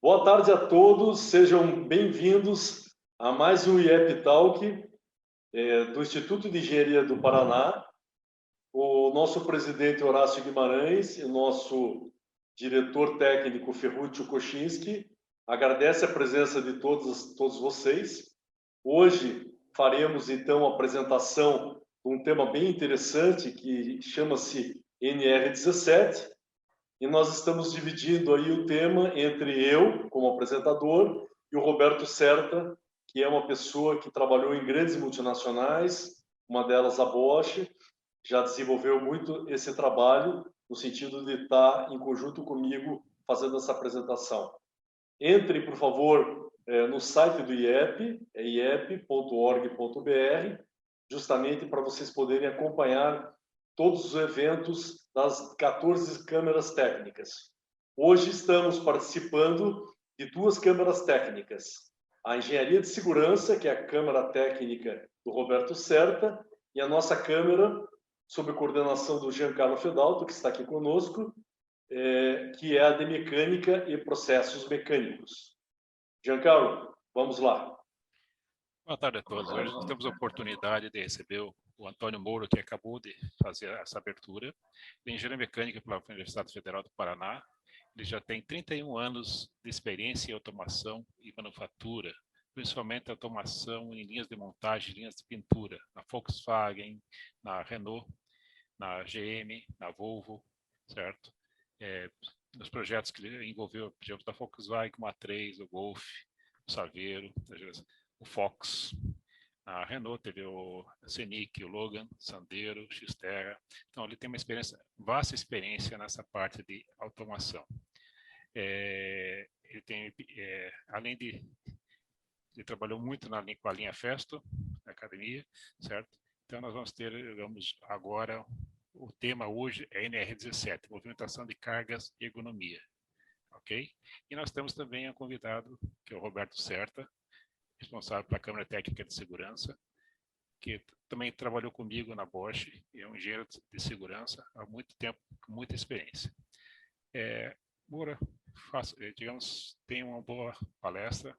Boa tarde a todos, sejam bem-vindos a mais um IEP Talk do Instituto de Engenharia do Paraná. O nosso presidente Horácio Guimarães e o nosso diretor técnico Ferruccio Kochinski agradece a presença de todos vocês. Hoje faremos então a apresentação de um tema bem interessante que chama-se NR17. E nós estamos dividindo aí o tema entre eu, como apresentador, e o Roberto Serta, que é uma pessoa que trabalhou em grandes multinacionais, uma delas a Bosch, já desenvolveu muito esse trabalho, no sentido de estar em conjunto comigo fazendo essa apresentação. Entre, por favor, no site do IEP, é iep.org.br, justamente para vocês poderem acompanhar todos os eventos das 14 câmeras técnicas. Hoje estamos participando de duas câmeras técnicas. A Engenharia de Segurança, que é a Câmara Técnica do Roberto Serta, e a nossa Câmara, sob coordenação do Giancarlo Fedalto, que está aqui conosco, que é a de Mecânica e Processos Mecânicos. Giancarlo, vamos lá. Boa tarde a todos. Hoje nós temos a oportunidade de receber o Antônio Moura, que acabou de fazer essa abertura. Ele é engenheiro mecânico pela Universidade Federal do Paraná. Ele já tem 31 anos de experiência em automação e manufatura, principalmente automação em linhas de montagem, linhas de pintura, na Volkswagen, na Renault, na GM, na Volvo, certo? Nos projetos que ele envolveu, por exemplo, da Volkswagen, o A3, o Golf, o Saveiro, o Fox. A Renault teve o Scenic, o Logan, Sandero, Xterra. Então, ele tem uma vasta experiência nessa parte de automação. Ele tem, além de ele trabalhou muito com a linha Festo, na academia, certo? Então, nós vamos ter, digamos, agora, o tema hoje é NR17, Movimentação de Cargas e Ergonomia. Ok? E nós temos também um convidado, que é o Roberto Serta, responsável pela Câmara Técnica de Segurança, que também trabalhou comigo na Bosch, e é um engenheiro de segurança há muito tempo, com muita experiência. Moura, digamos, tem uma boa palestra.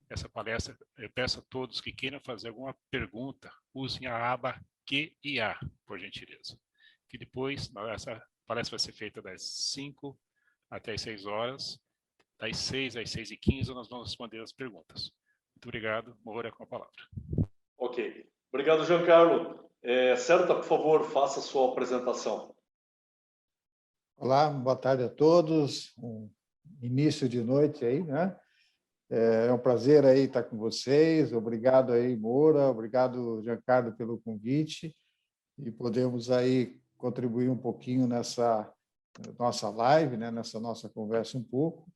Essa palestra, eu peço a todos que queiram fazer alguma pergunta, usem a aba Q e A, por gentileza. Que depois, essa palestra vai ser feita das 5 até as 6 horas, das 6 às 6h15, nós vamos responder as perguntas. Muito obrigado. Moura, com a palavra. Ok. Obrigado, Giancarlo. Serta, por favor, faça a sua apresentação. Olá, boa tarde a todos. Um início de noite aí, né? É um prazer aí estar com vocês. Obrigado aí, Moura. Obrigado, Giancarlo, pelo convite. E podemos aí contribuir um pouquinho nessa nossa live, né? Nessa nossa conversa um pouco.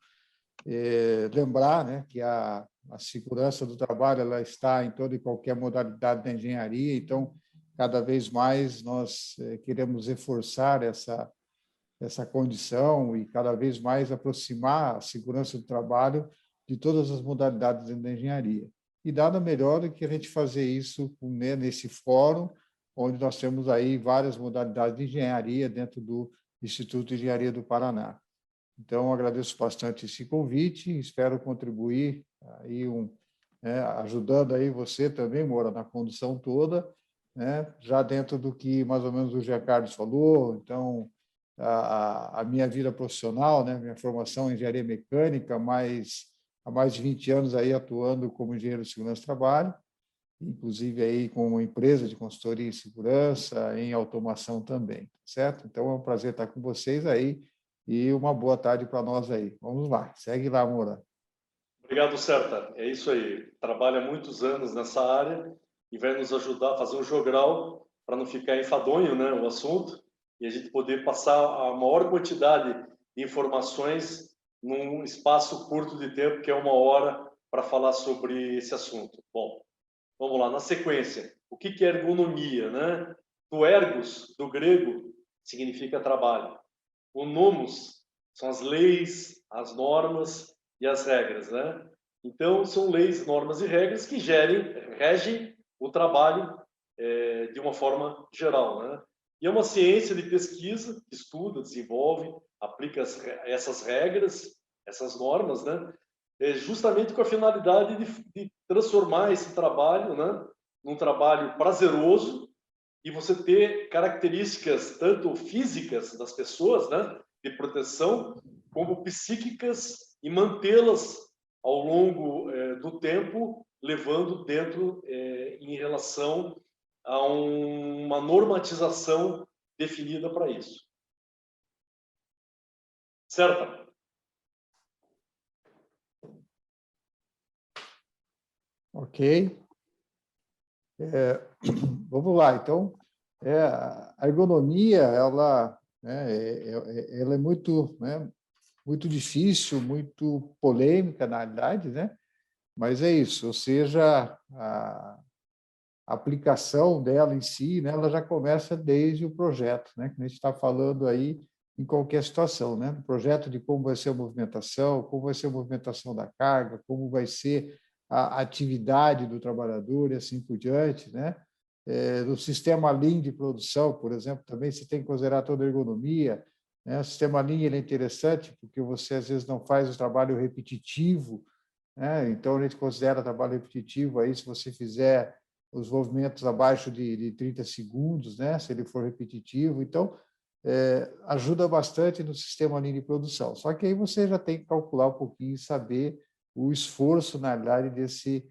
Lembrar, né, que a segurança do trabalho ela está em toda e qualquer modalidade da engenharia, então, cada vez mais nós queremos reforçar essa condição e cada vez mais aproximar a segurança do trabalho de todas as modalidades da engenharia. E nada melhor do que a gente fazer isso, né, nesse fórum, onde nós temos aí várias modalidades de engenharia dentro do Instituto de Engenharia do Paraná. Então, agradeço bastante esse convite, espero contribuir aí ajudando aí você também, Moura, na condução toda, né? Já dentro do que mais ou menos o Giancarlo falou. Então, a minha vida profissional, né? Minha formação em engenharia mecânica, mas há mais de 20 anos aí atuando como engenheiro de segurança do trabalho, inclusive aí com uma empresa de consultoria em segurança, em automação também, certo? Então, é um prazer estar com vocês aí. E uma boa tarde para nós aí. Vamos lá, segue lá, Moura. Obrigado, Serta. É isso aí. Trabalha há muitos anos nessa área e vai nos ajudar a fazer um jogral para não ficar enfadonho, né, o assunto, e a gente poder passar a maior quantidade de informações num espaço curto de tempo, que é 1 hora, para falar sobre esse assunto. Bom, vamos lá. Na sequência, o que é ergonomia, né? Do ergos, do grego, significa trabalho. O nomos são as leis, as normas e as regras, né? Então, são leis, normas e regras que regem o trabalho de uma forma geral, né? E é uma ciência de pesquisa que estuda, desenvolve, aplica essas regras essas normas, né? Justamente com a finalidade de transformar esse trabalho, né, num trabalho prazeroso e você ter características tanto físicas das pessoas, né, de proteção, como psíquicas e mantê-las ao longo do tempo, levando dentro em relação a uma normatização definida para isso. Certo? Ok. Vamos lá, então, a ergonomia, ela é muito, né, muito difícil, muito polêmica, na realidade, né? Mas é isso, ou seja, a aplicação dela em si, né, ela já começa desde o projeto, né? Que a gente está falando aí em qualquer situação, né? O projeto de como vai ser a movimentação, como vai ser a movimentação da carga, como vai ser a atividade do trabalhador e assim por diante, né? No sistema Lean de produção, por exemplo, também você tem que considerar toda a ergonomia, né? O sistema Lean ele é interessante porque você às vezes não faz o trabalho repetitivo, né? Então a gente considera trabalho repetitivo aí se você fizer os movimentos abaixo de 30 segundos, né? Se ele for repetitivo, então ajuda bastante no sistema Lean de produção. Só que aí você já tem que calcular um pouquinho e saber o esforço, na realidade, desse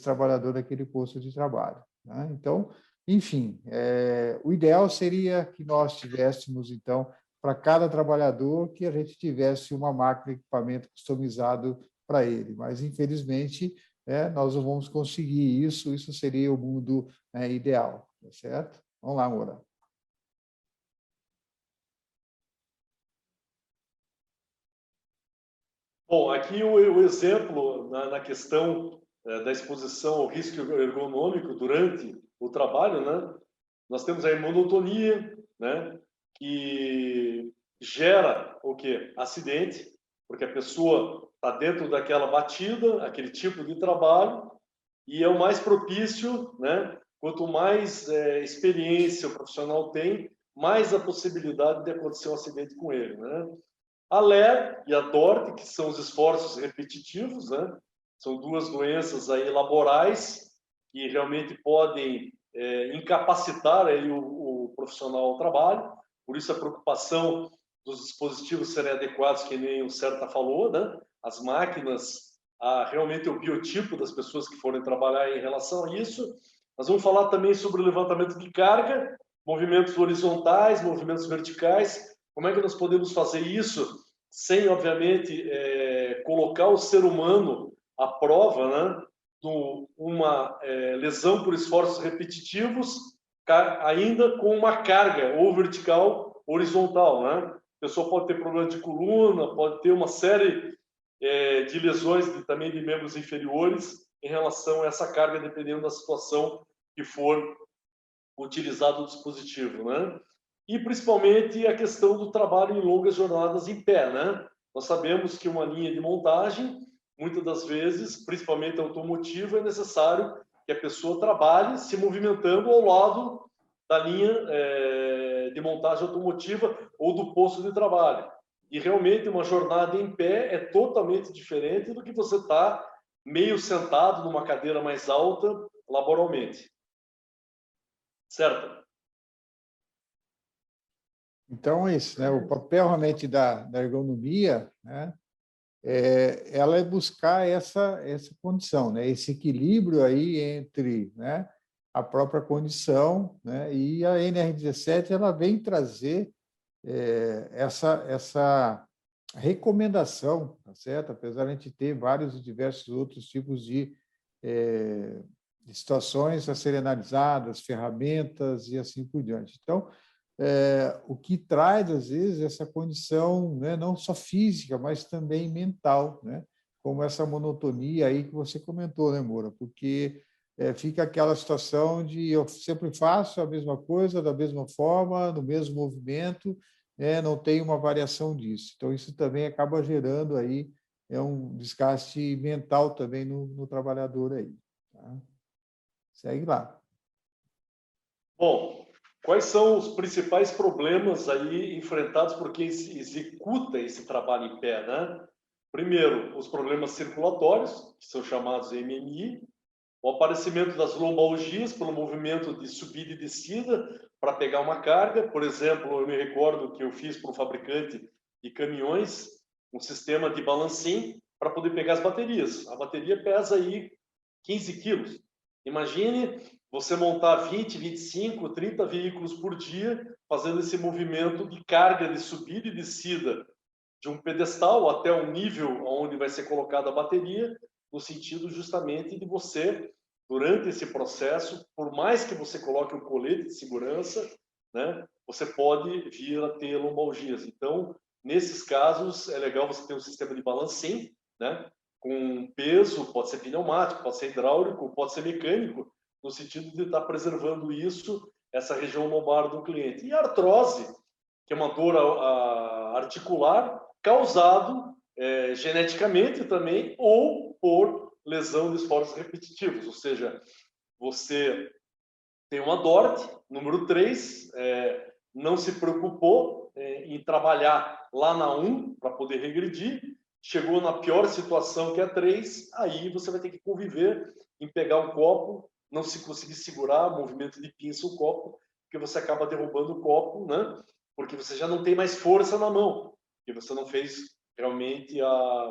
trabalhador daquele posto de trabalho, né? Então, enfim, o ideal seria que nós tivéssemos, então, para cada trabalhador, que a gente tivesse uma máquina de equipamento customizado para ele. Mas, infelizmente, nós não vamos conseguir isso, isso seria o mundo ideal, tá certo? Vamos lá, Moura. Bom, aqui o exemplo na questão da exposição ao risco ergonômico durante o trabalho, né? Nós temos aí monotonia, né? Que gera o quê? Acidente, porque a pessoa está dentro daquela batida, aquele tipo de trabalho, e é o mais propício, né? Quanto mais experiência o profissional tem, mais a possibilidade de acontecer um acidente com ele, né? A LER e a DORT, que são os esforços repetitivos, né? São duas doenças aí laborais que realmente podem incapacitar aí o profissional ao trabalho. Por isso a preocupação dos dispositivos serem adequados, que nem o Certa falou, né? As máquinas, realmente o biotipo das pessoas que forem trabalhar em relação a isso. Nós vamos falar também sobre o levantamento de carga, movimentos horizontais, movimentos verticais. Como é que nós podemos fazer isso sem, obviamente, colocar o ser humano à prova, né, de uma lesão por esforços repetitivos, ainda com uma carga ou vertical ou horizontal, né? A pessoa pode ter problema de coluna, pode ter uma série de lesões também de membros inferiores em relação a essa carga, dependendo da situação que for utilizado o dispositivo, né? E principalmente a questão do trabalho em longas jornadas em pé, né? Nós sabemos que uma linha de montagem, muitas das vezes, principalmente automotiva, é necessário que a pessoa trabalhe se movimentando ao lado da linha de montagem automotiva ou do posto de trabalho. E realmente uma jornada em pé é totalmente diferente do que você estar meio sentado numa cadeira mais alta laboralmente. Certo? Então, é isso, né? O papel realmente da ergonomia, né? Ela é buscar essa condição, né? Esse equilíbrio aí entre, né, a própria condição, né? E a NR17 ela vem trazer essa recomendação, tá certo? Apesar de a gente ter vários e diversos outros tipos de situações a serem analisadas, ferramentas e assim por diante. Então, o que traz, às vezes, essa condição, né, não só física, mas também mental, né? Como essa monotonia aí que você comentou, né, Moura? Porque fica aquela situação de eu sempre faço a mesma coisa, da mesma forma, no mesmo movimento, não tem uma variação disso. Então, isso também acaba gerando aí um desgaste mental também no trabalhador aí. Tá? Segue lá. Bom, quais são os principais problemas aí enfrentados por quem executa esse trabalho em pé, né? Primeiro, os problemas circulatórios, que são chamados MMI, o aparecimento das lombalgias pelo movimento de subida e descida para pegar uma carga. Por exemplo, eu me recordo que eu fiz para um fabricante de caminhões um sistema de balancim para poder pegar as baterias. A bateria pesa aí 15 quilos. Imagine você montar 20, 25, 30 veículos por dia fazendo esse movimento de carga de subida e descida de um pedestal até o nível onde vai ser colocada a bateria, no sentido justamente de você, durante esse processo, por mais que você coloque um colete de segurança, né, você pode vir a ter lombalgias. Então, nesses casos, é legal você ter um sistema de balancim, né, com peso, pode ser pneumático, pode ser hidráulico, pode ser mecânico, no sentido de estar preservando isso, essa região lombar do cliente. E a artrose, que é uma dor articular, causado geneticamente também, ou por lesão de esforços repetitivos, ou seja, você tem uma DORT, número 3, não se preocupou em trabalhar lá na 1 para poder regredir, chegou na pior situação que é a 3, aí você vai ter que conviver em pegar um copo, não se conseguir segurar, movimento de pinça o copo, porque você acaba derrubando o copo, né? Porque você já não tem mais força na mão, porque você não fez realmente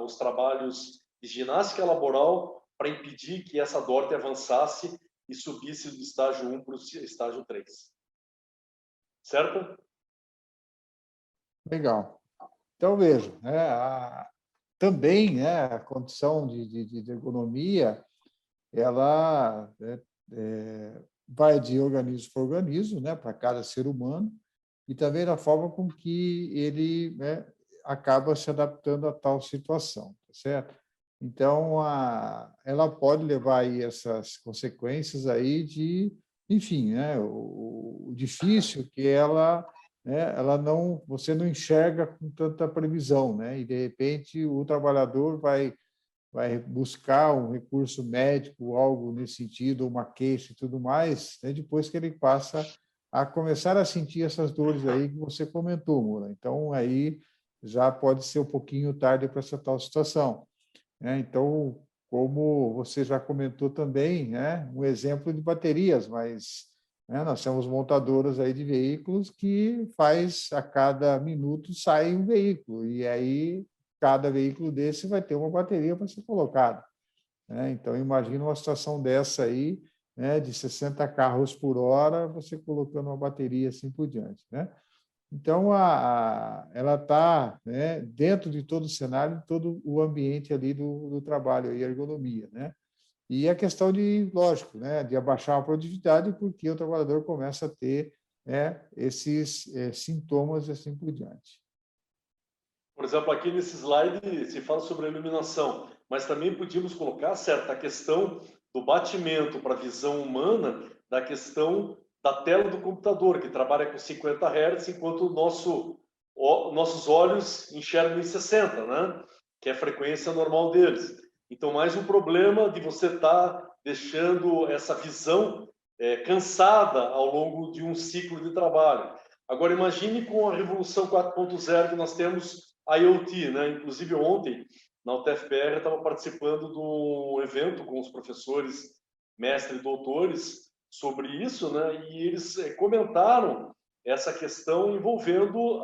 os trabalhos de ginástica laboral para impedir que essa DORT avançasse e subisse do estágio 1 para o estágio 3. Certo? Legal. Então, veja, né, também, né, a condição de ergonomia, ela vai de organismo para organismo, né, para cada ser humano, e também da forma com que ele, né, acaba se adaptando a tal situação, tá certo? Então, ela pode levar aí essas consequências aí de, enfim, né, o difícil que ela, né, você não enxerga com tanta previsão, né? E de repente o trabalhador vai buscar um recurso médico, algo nesse sentido, uma queixa e tudo mais, né, depois que ele passa a começar a sentir essas dores aí que você comentou, Moura. Então, aí já pode ser um pouquinho tarde para essa tal situação, né? Então, como você já comentou também, né, um exemplo de baterias, mas, né, nós temos montadoras aí de veículos que faz a cada minuto sai um veículo, e aí cada veículo desse vai ter uma bateria para ser colocada, né? Então, imagina uma situação dessa aí, né, de 60 carros por hora, você colocando uma bateria assim por diante, né? Então, ela está, né, dentro de todo o cenário, todo o ambiente ali do trabalho, e a ergonomia, né? E a questão de, lógico, né, de abaixar a produtividade, porque o trabalhador começa a ter, né, esses sintomas e assim por diante. Por exemplo, aqui nesse slide se fala sobre a iluminação, mas também podíamos colocar certa questão do batimento para a visão humana, da questão da tela do computador, que trabalha com 50 Hz, enquanto nossos olhos enxergam em 60, né? Que é a frequência normal deles. Então, mais um problema de você estar deixando essa visão cansada ao longo de um ciclo de trabalho. Agora, imagine com a revolução 4.0 que nós temos IoT, né? Inclusive ontem na UTFPR eu estava participando de um evento com os professores, mestres e doutores sobre isso, né? E eles comentaram essa questão envolvendo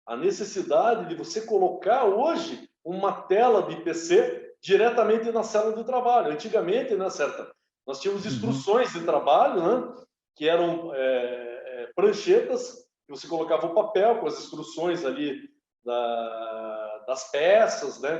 a necessidade de você colocar hoje uma tela de PC diretamente na célula de trabalho. Antigamente, né, certa? Nós tínhamos instruções de trabalho, né? Que eram pranchetas que você colocava o papel com as instruções ali das peças, né,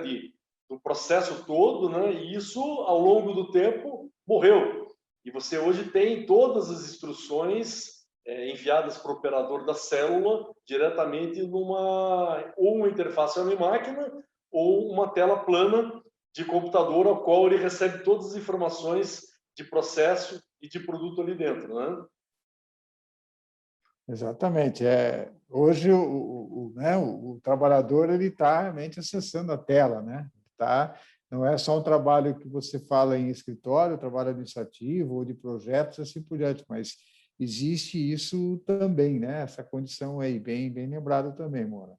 do processo todo, né, e isso ao longo do tempo morreu. E você hoje tem todas as instruções enviadas para o operador da célula diretamente ou uma interface homem-máquina ou uma tela plana de computador ao qual ele recebe todas as informações de processo e de produto ali dentro, né? Exatamente. Hoje né, o trabalhador ele está realmente acessando a tela, né? Não é só um trabalho que você fala em escritório, trabalho administrativo ou de projetos, assim por diante, mas existe isso também, né? Essa condição aí, bem lembrado também, Moura.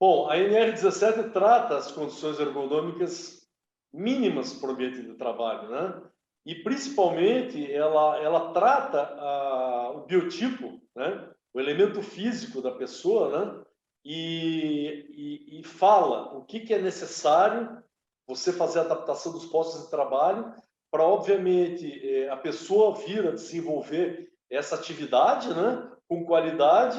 Bom, a NR17 trata as condições ergonômicas mínimas para o ambiente de trabalho, né? E, principalmente, ela trata o biotipo, né? O elemento físico da pessoa, né? E fala o que é necessário você fazer a adaptação dos postos de trabalho para, obviamente, a pessoa vir a desenvolver essa atividade, né? Com qualidade,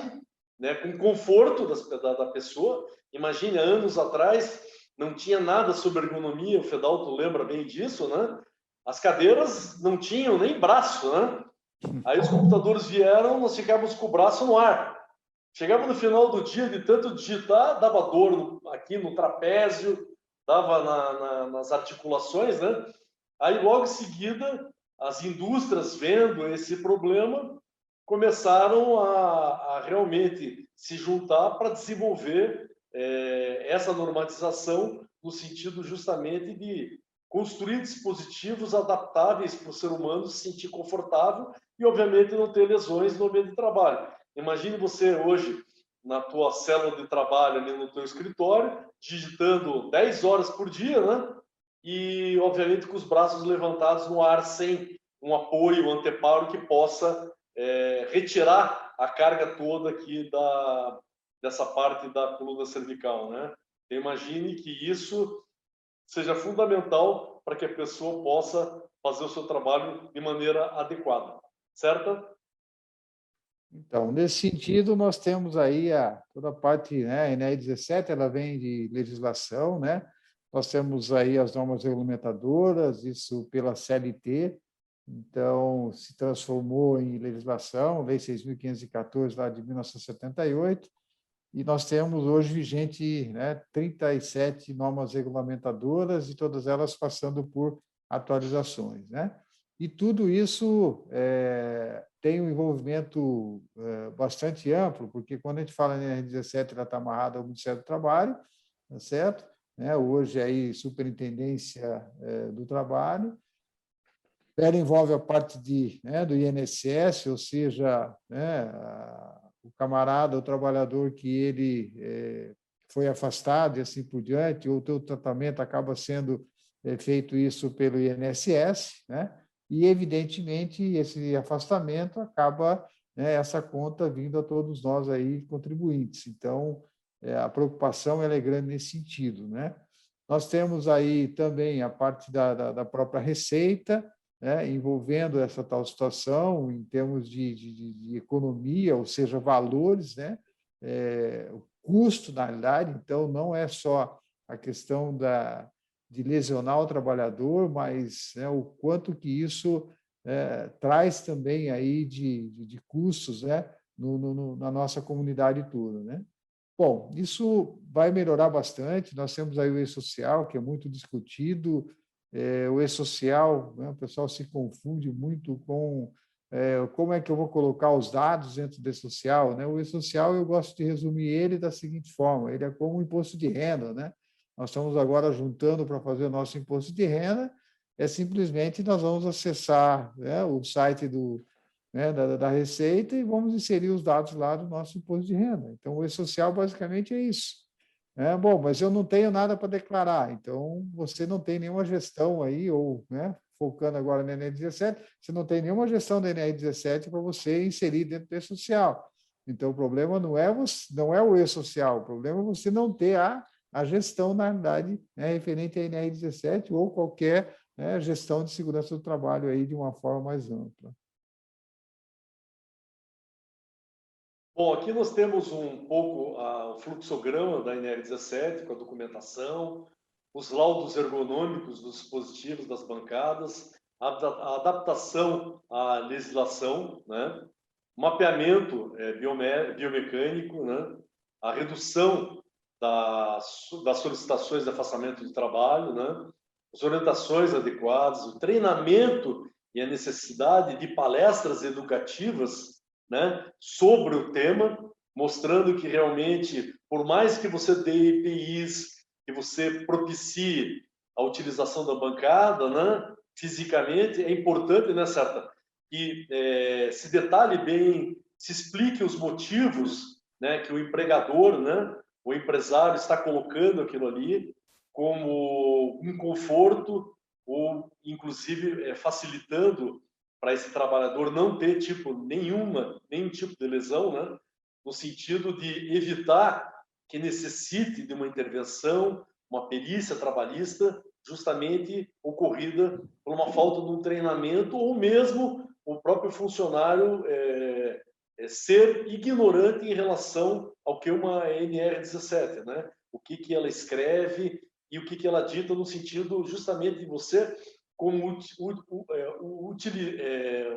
né? Com conforto da pessoa. Imagine, há anos atrás, não tinha nada sobre ergonomia, o Fedalto lembra bem disso, né? As cadeiras não tinham nem braço, né? Aí os computadores vieram, nós ficávamos com o braço no ar. Chegava no final do dia, de tanto digitar, dava dor aqui no trapézio, dava nas articulações, né? Aí, logo em seguida, as indústrias, vendo esse problema, começaram a realmente se juntar para desenvolver essa normatização no sentido justamente de construir dispositivos adaptáveis para o ser humano se sentir confortável e, obviamente, não ter lesões no ambiente de trabalho. Imagine você hoje, na tua célula de trabalho, ali no teu escritório, digitando 10 horas por dia, né? E, obviamente, com os braços levantados no ar, sem um apoio, um anteparo que possa retirar a carga toda aqui dessa parte da coluna cervical, né? Então, imagine que isso seja fundamental para que a pessoa possa fazer o seu trabalho de maneira adequada, certo? Então, nesse sentido, nós temos aí toda a parte, né, a NR17, ela vem de legislação, né? Nós temos aí as normas regulamentadoras, isso pela CLT, então se transformou em legislação, Lei 6.514, lá de 1978, e nós temos hoje vigente, né, 37 normas regulamentadoras e todas elas passando por atualizações, né? E tudo isso tem um envolvimento bastante amplo, porque quando a gente fala em NR17, ela está amarrada ao Ministério do Trabalho, tá certo? Hoje aí Superintendência do Trabalho. Ela envolve a parte do INSS, ou seja, o camarada, o trabalhador que ele foi afastado e assim por diante, ou o teu tratamento acaba sendo feito isso pelo INSS, né? E, evidentemente, esse afastamento acaba, essa conta vindo a todos nós aí, contribuintes. Então, a preocupação ela é grande nesse sentido, né? Nós temos aí também a parte da própria Receita, envolvendo essa tal situação em termos de economia, ou seja, valores, né? O custo, na realidade, então, não é só a questão de lesionar o trabalhador, mas o quanto que isso traz também aí de custos, né? Na nossa comunidade toda, né? Bom, isso vai melhorar bastante. Nós temos aí o e-social, que é muito discutido. O e-social, né, o pessoal se confunde muito com como é que eu vou colocar os dados dentro do e-social, né? O e-social, eu gosto de resumir ele da seguinte forma: ele é como um imposto de renda, né? Nós estamos agora juntando para fazer o nosso imposto de renda, simplesmente nós vamos acessar, né, o site da Receita e vamos inserir os dados lá do nosso imposto de renda. Então, o e-social basicamente é isso. Bom, mas eu não tenho nada para declarar, então você não tem nenhuma gestão aí, ou focando agora na NR17, você não tem nenhuma gestão da NR17 para você inserir dentro do e-social. Então, o problema não é o e-social, o problema é você não ter a gestão, na realidade, referente à NR17 ou qualquer gestão de segurança do trabalho aí de uma forma mais ampla. Bom, aqui nós temos um pouco o fluxograma da NR17, com a documentação, os laudos ergonômicos dos dispositivos das bancadas, a adaptação à legislação, né? Mapeamento biomecânico, né? A redução das solicitações de afastamento do trabalho, né? As orientações adequadas, o treinamento e a necessidade de palestras educativas, né, sobre o tema, mostrando que realmente, por mais que você dê EPIs, que você propicie a utilização da bancada, né, fisicamente, é importante, né, Certa, que se detalhe bem, se explique os motivos, né, que o empregador, né, o empresário está colocando aquilo ali como um conforto ou, inclusive, facilitando para esse trabalhador não ter nenhum tipo de lesão, né? No sentido de evitar que necessite de uma intervenção, uma perícia trabalhista, justamente ocorrida por uma falta de um treinamento ou mesmo o próprio funcionário ser ignorante em relação ao que uma NR17, né? O que ela escreve e o que ela dita no sentido justamente de você, como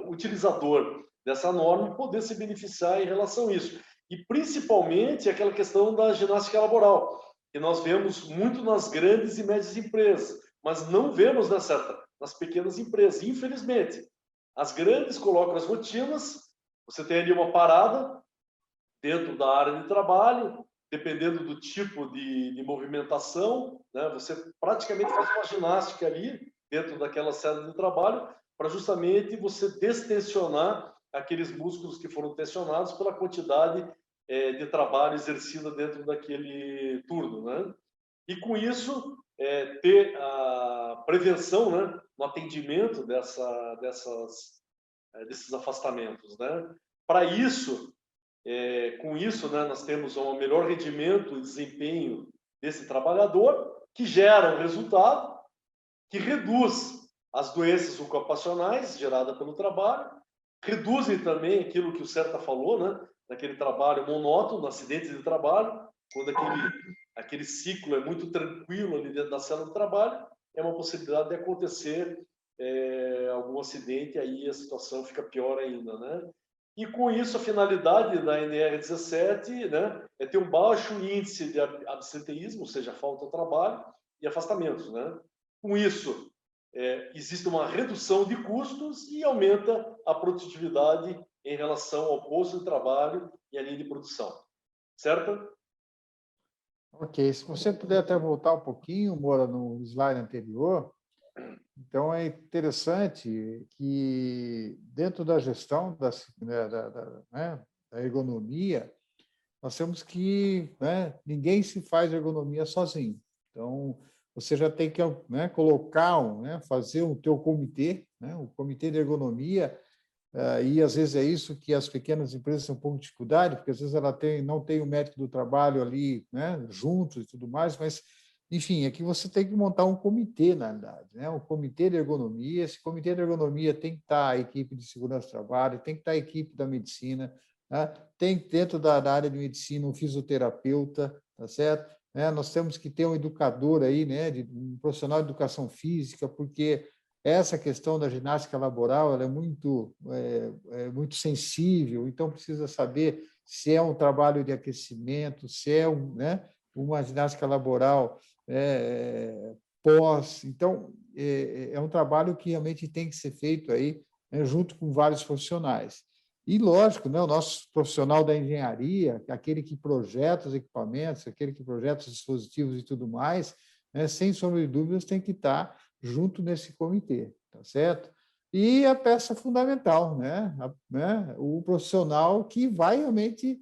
utilizador dessa norma, poder se beneficiar em relação a isso. E principalmente aquela questão da ginástica laboral, que nós vemos muito nas grandes e médias empresas, mas não vemos nas pequenas empresas, infelizmente. As grandes colocam as rotinas, você tem ali uma parada dentro da área de trabalho, dependendo do tipo de movimentação, né? Você praticamente faz uma ginástica ali dentro daquela sala de trabalho para justamente você destensionar aqueles músculos que foram tensionados pela quantidade de trabalho exercida dentro daquele turno, né? E com isso ter a prevenção, né, no atendimento desses afastamentos, né? Para isso, com isso, né, nós temos um melhor rendimento e desempenho desse trabalhador, que gera um resultado que reduz as doenças ocupacionais geradas pelo trabalho, reduzem também aquilo que o Serta falou, né, daquele trabalho monótono, acidentes de trabalho, quando aquele ciclo é muito tranquilo ali dentro da célula de trabalho, é uma possibilidade de acontecer algum acidente, aí a situação fica pior ainda, né? E com isso, a finalidade da NR17, né, é ter um baixo índice de absenteísmo, ou seja, falta de trabalho e afastamentos, né? Com isso, existe uma redução de custos e aumenta a produtividade em relação ao posto de trabalho e à linha de produção. Certo? Ok, se você puder até voltar um pouquinho, Moura, no slide anterior. Então, é interessante que, dentro da gestão da ergonomia, nós temos que, né, ninguém se faz ergonomia sozinho. Então, você já tem que, né, colocar, né, fazer o teu comitê, né, o comitê de ergonomia, e às vezes é isso que as pequenas empresas têm um pouco de dificuldade, porque às vezes ela não tem o médico do trabalho ali, né, juntos e tudo mais, mas enfim, aqui você tem que montar um comitê, na verdade, né? Um comitê de ergonomia. Esse comitê de ergonomia tem que estar a equipe de segurança do trabalho, tem que estar a equipe da medicina, né? Tem dentro da área de medicina um fisioterapeuta, tá certo? Nós temos que ter um educador aí, né? Um profissional de educação física, porque essa questão da ginástica laboral ela é muito sensível, então precisa saber se é um trabalho de aquecimento, se é uma ginástica laboral pós. Então, é um trabalho que realmente tem que ser feito aí, né, junto com vários profissionais. E, lógico, né, o nosso profissional da engenharia, aquele que projeta os equipamentos, aquele que projeta os dispositivos e tudo mais, né, sem sombra de dúvidas, tem que estar junto nesse comitê, tá certo? E a peça fundamental, né, o profissional que vai realmente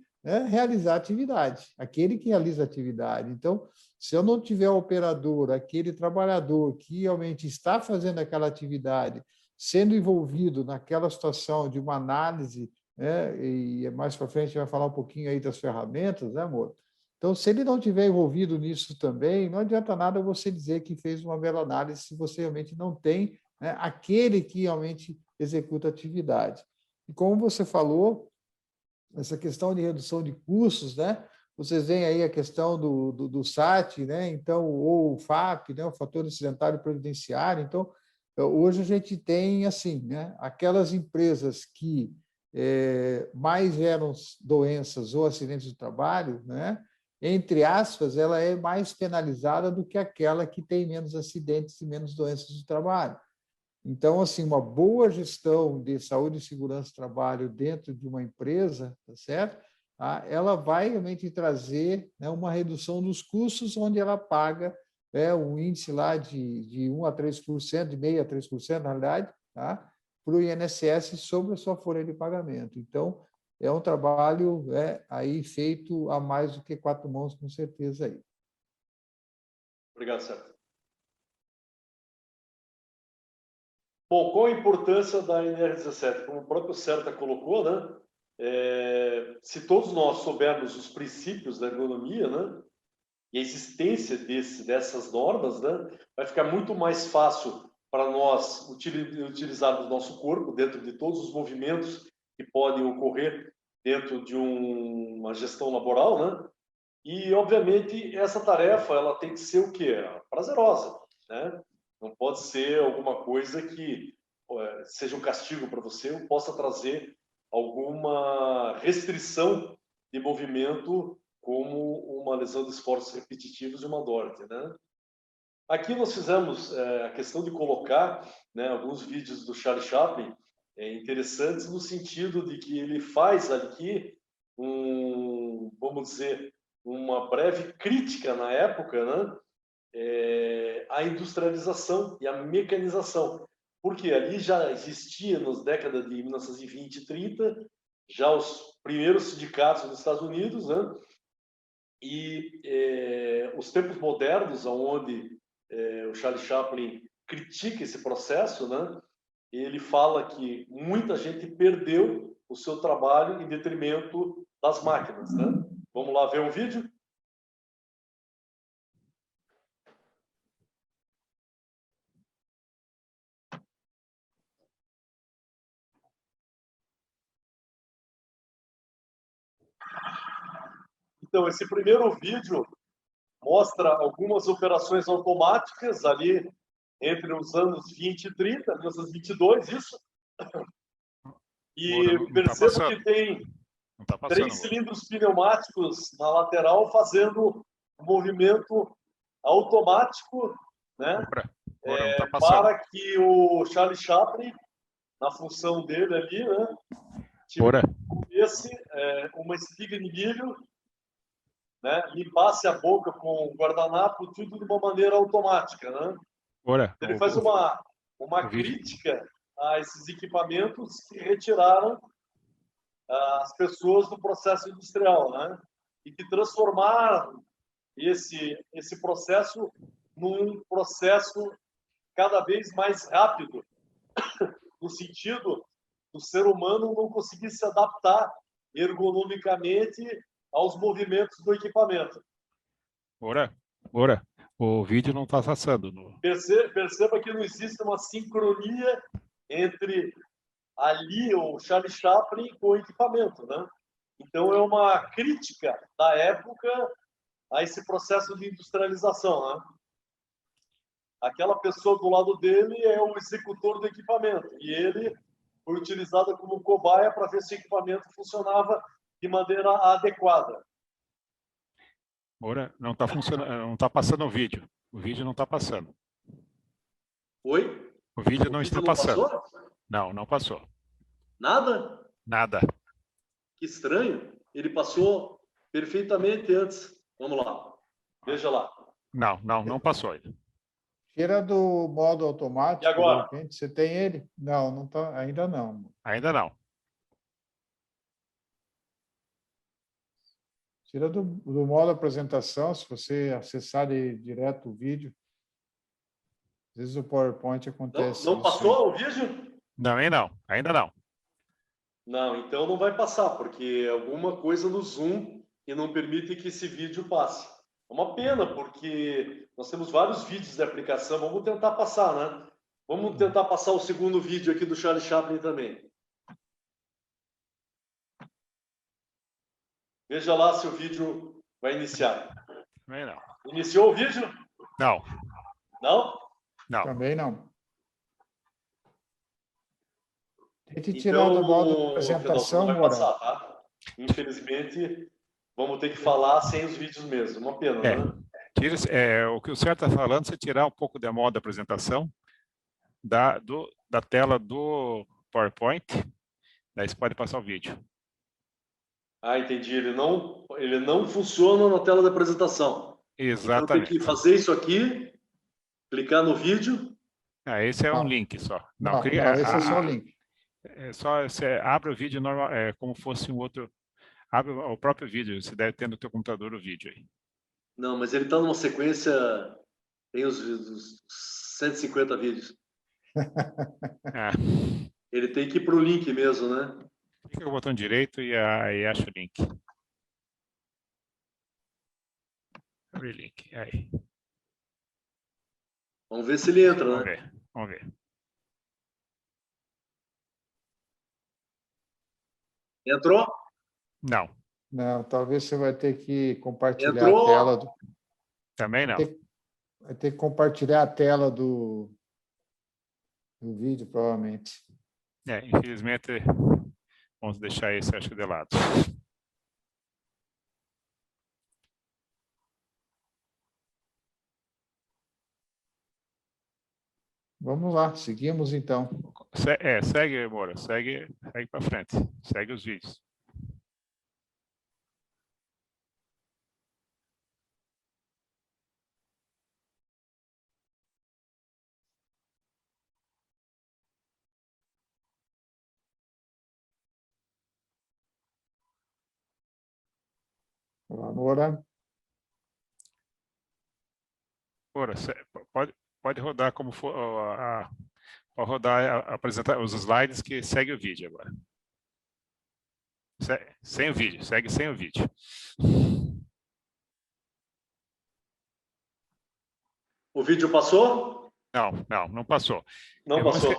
realizar a atividade, aquele que realiza a atividade. Então, se eu não tiver o operador, aquele trabalhador que realmente está fazendo aquela atividade, sendo envolvido naquela situação de uma análise, né, e mais para frente a gente vai falar um pouquinho aí das ferramentas, né, amor? Então, se ele não estiver envolvido nisso também, não adianta nada você dizer que fez uma bela análise se você realmente não tem, né, aquele que realmente executa a atividade. E como você falou, essa questão de redução de custos, né? Vocês veem aí a questão do SAT, né? Então, ou o FAP, né? O fator acidentário previdenciário. Então, hoje a gente tem assim, né? Aquelas empresas que mais geram doenças ou acidentes de trabalho, né? Entre aspas, ela é mais penalizada do que aquela que tem menos acidentes e menos doenças de trabalho. Então, assim, uma boa gestão de saúde e segurança do trabalho dentro de uma empresa, tá certo? Ela vai realmente trazer, né, uma redução dos custos, onde ela paga um índice lá de 1 a 3%, de meio a 3%, na realidade, tá? Para o INSS sobre a sua folha de pagamento. Então, é um trabalho aí feito a mais do que 4 mãos, com certeza. Aí. Obrigado, Sérgio. Bom, qual a importância da NR17? Como o próprio Sérgio colocou, né? Se todos nós soubermos os princípios da ergonomia, né? E a existência dessas normas, né? Vai ficar muito mais fácil para nós utilizarmos nosso corpo dentro de todos os movimentos que podem ocorrer dentro de uma gestão laboral, né? E, obviamente, essa tarefa ela tem que ser o quê? Prazerosa, né? Não pode ser alguma coisa que seja um castigo para você ou possa trazer alguma restrição de movimento, como uma lesão de esforços repetitivos e uma DORT, né? Aqui nós fizemos a questão de colocar, né, alguns vídeos do Charlie Chaplin interessantes no sentido de que ele faz aqui vamos dizer, uma breve crítica na época, né, à industrialização e à mecanização, porque ali já existia nas décadas de 1920 e 30 já os primeiros sindicatos nos Estados Unidos, né, e os tempos modernos, onde o Charlie Chaplin critica esse processo, né? Ele fala que muita gente perdeu o seu trabalho em detrimento das máquinas, né? Vamos lá ver um vídeo? Então, esse primeiro vídeo mostra algumas operações automáticas ali entre os anos 20 e 30, 1922, isso. E percebo que tem 3 cilindros pneumáticos na lateral fazendo um movimento automático, né? Para que o Charlie Chaplin, na função dele ali, né, tivesse uma espiga de milho, né, limpasse a boca com o guardanapo, tudo de uma maneira automática, né? Ele faz uma crítica a esses equipamentos que retiraram as pessoas do processo industrial, né? E que transformaram esse processo num processo cada vez mais rápido, no sentido do ser humano não conseguir se adaptar ergonomicamente aos movimentos do equipamento. O vídeo não está passando. Perceba que não existe uma sincronia entre ali o Charlie Chaplin com o equipamento, né? Então é uma crítica da época a esse processo de industrialização, né? Aquela pessoa do lado dele é o executor do equipamento e ele foi utilizado como cobaia para ver se o equipamento funcionava de maneira adequada. Moura, não está funcionando, não está passando o vídeo. O vídeo não está passando. Oi? O vídeo não está passando. Passou? Não passou. Nada? Nada. Que estranho. Ele passou perfeitamente antes. Vamos lá. Veja lá. Não passou ainda. Tira do modo automático. E agora? Você tem ele? Não tá, ainda não. Ainda não. Tira do modo apresentação, se você acessar direto o vídeo. Às vezes o PowerPoint acontece. Não passou o vídeo? Não, ainda não. Não, então não vai passar, porque alguma coisa no Zoom que não permite que esse vídeo passe. É uma pena, porque nós temos vários vídeos de aplicação. Vamos tentar passar, né? Vamos tentar passar o segundo vídeo aqui do Charlie Chaplin também. Veja lá se o vídeo vai iniciar. Também não. Iniciou o vídeo? Não. Não? Não. Também não. Tente tirar do modo apresentação, não vai passar, tá? Infelizmente, vamos ter que falar sem os vídeos mesmo. Uma pena, né? O que o Sérgio está falando, você tirar um pouco da moda apresentação da tela do PowerPoint, daí você pode passar o vídeo. Ah, entendi. Ele não funciona na tela da apresentação. Exatamente. Então tem que fazer isso aqui, clicar no vídeo. Esse é um link só. Não, esse é só o link. É só você abre o vídeo normal, como fosse um outro. Abre o próprio vídeo, você deve ter no teu computador o vídeo aí. Não, mas ele está numa sequência, tem os 150 vídeos. Ah, Ele tem que ir para o link mesmo, né? clica com o botão direito e aí acha o link. Abre link, aí. Vamos ver se ele entra, Vamos né? ver, vamos ver. Entrou? Não, Não, talvez você vai ter que compartilhar a Entrou? tela. também não. Vai ter que compartilhar a tela do vídeo, provavelmente. Infelizmente, vamos deixar esse, acho que, de lado. Vamos lá, seguimos então. Segue, Moura, segue para frente. Segue os vídeos. Agora, Moura, pode rodar como for, pode rodar, apresentar os slides que segue o vídeo agora. Sem o vídeo, segue sem o vídeo. O vídeo passou? Não passou. Não passou.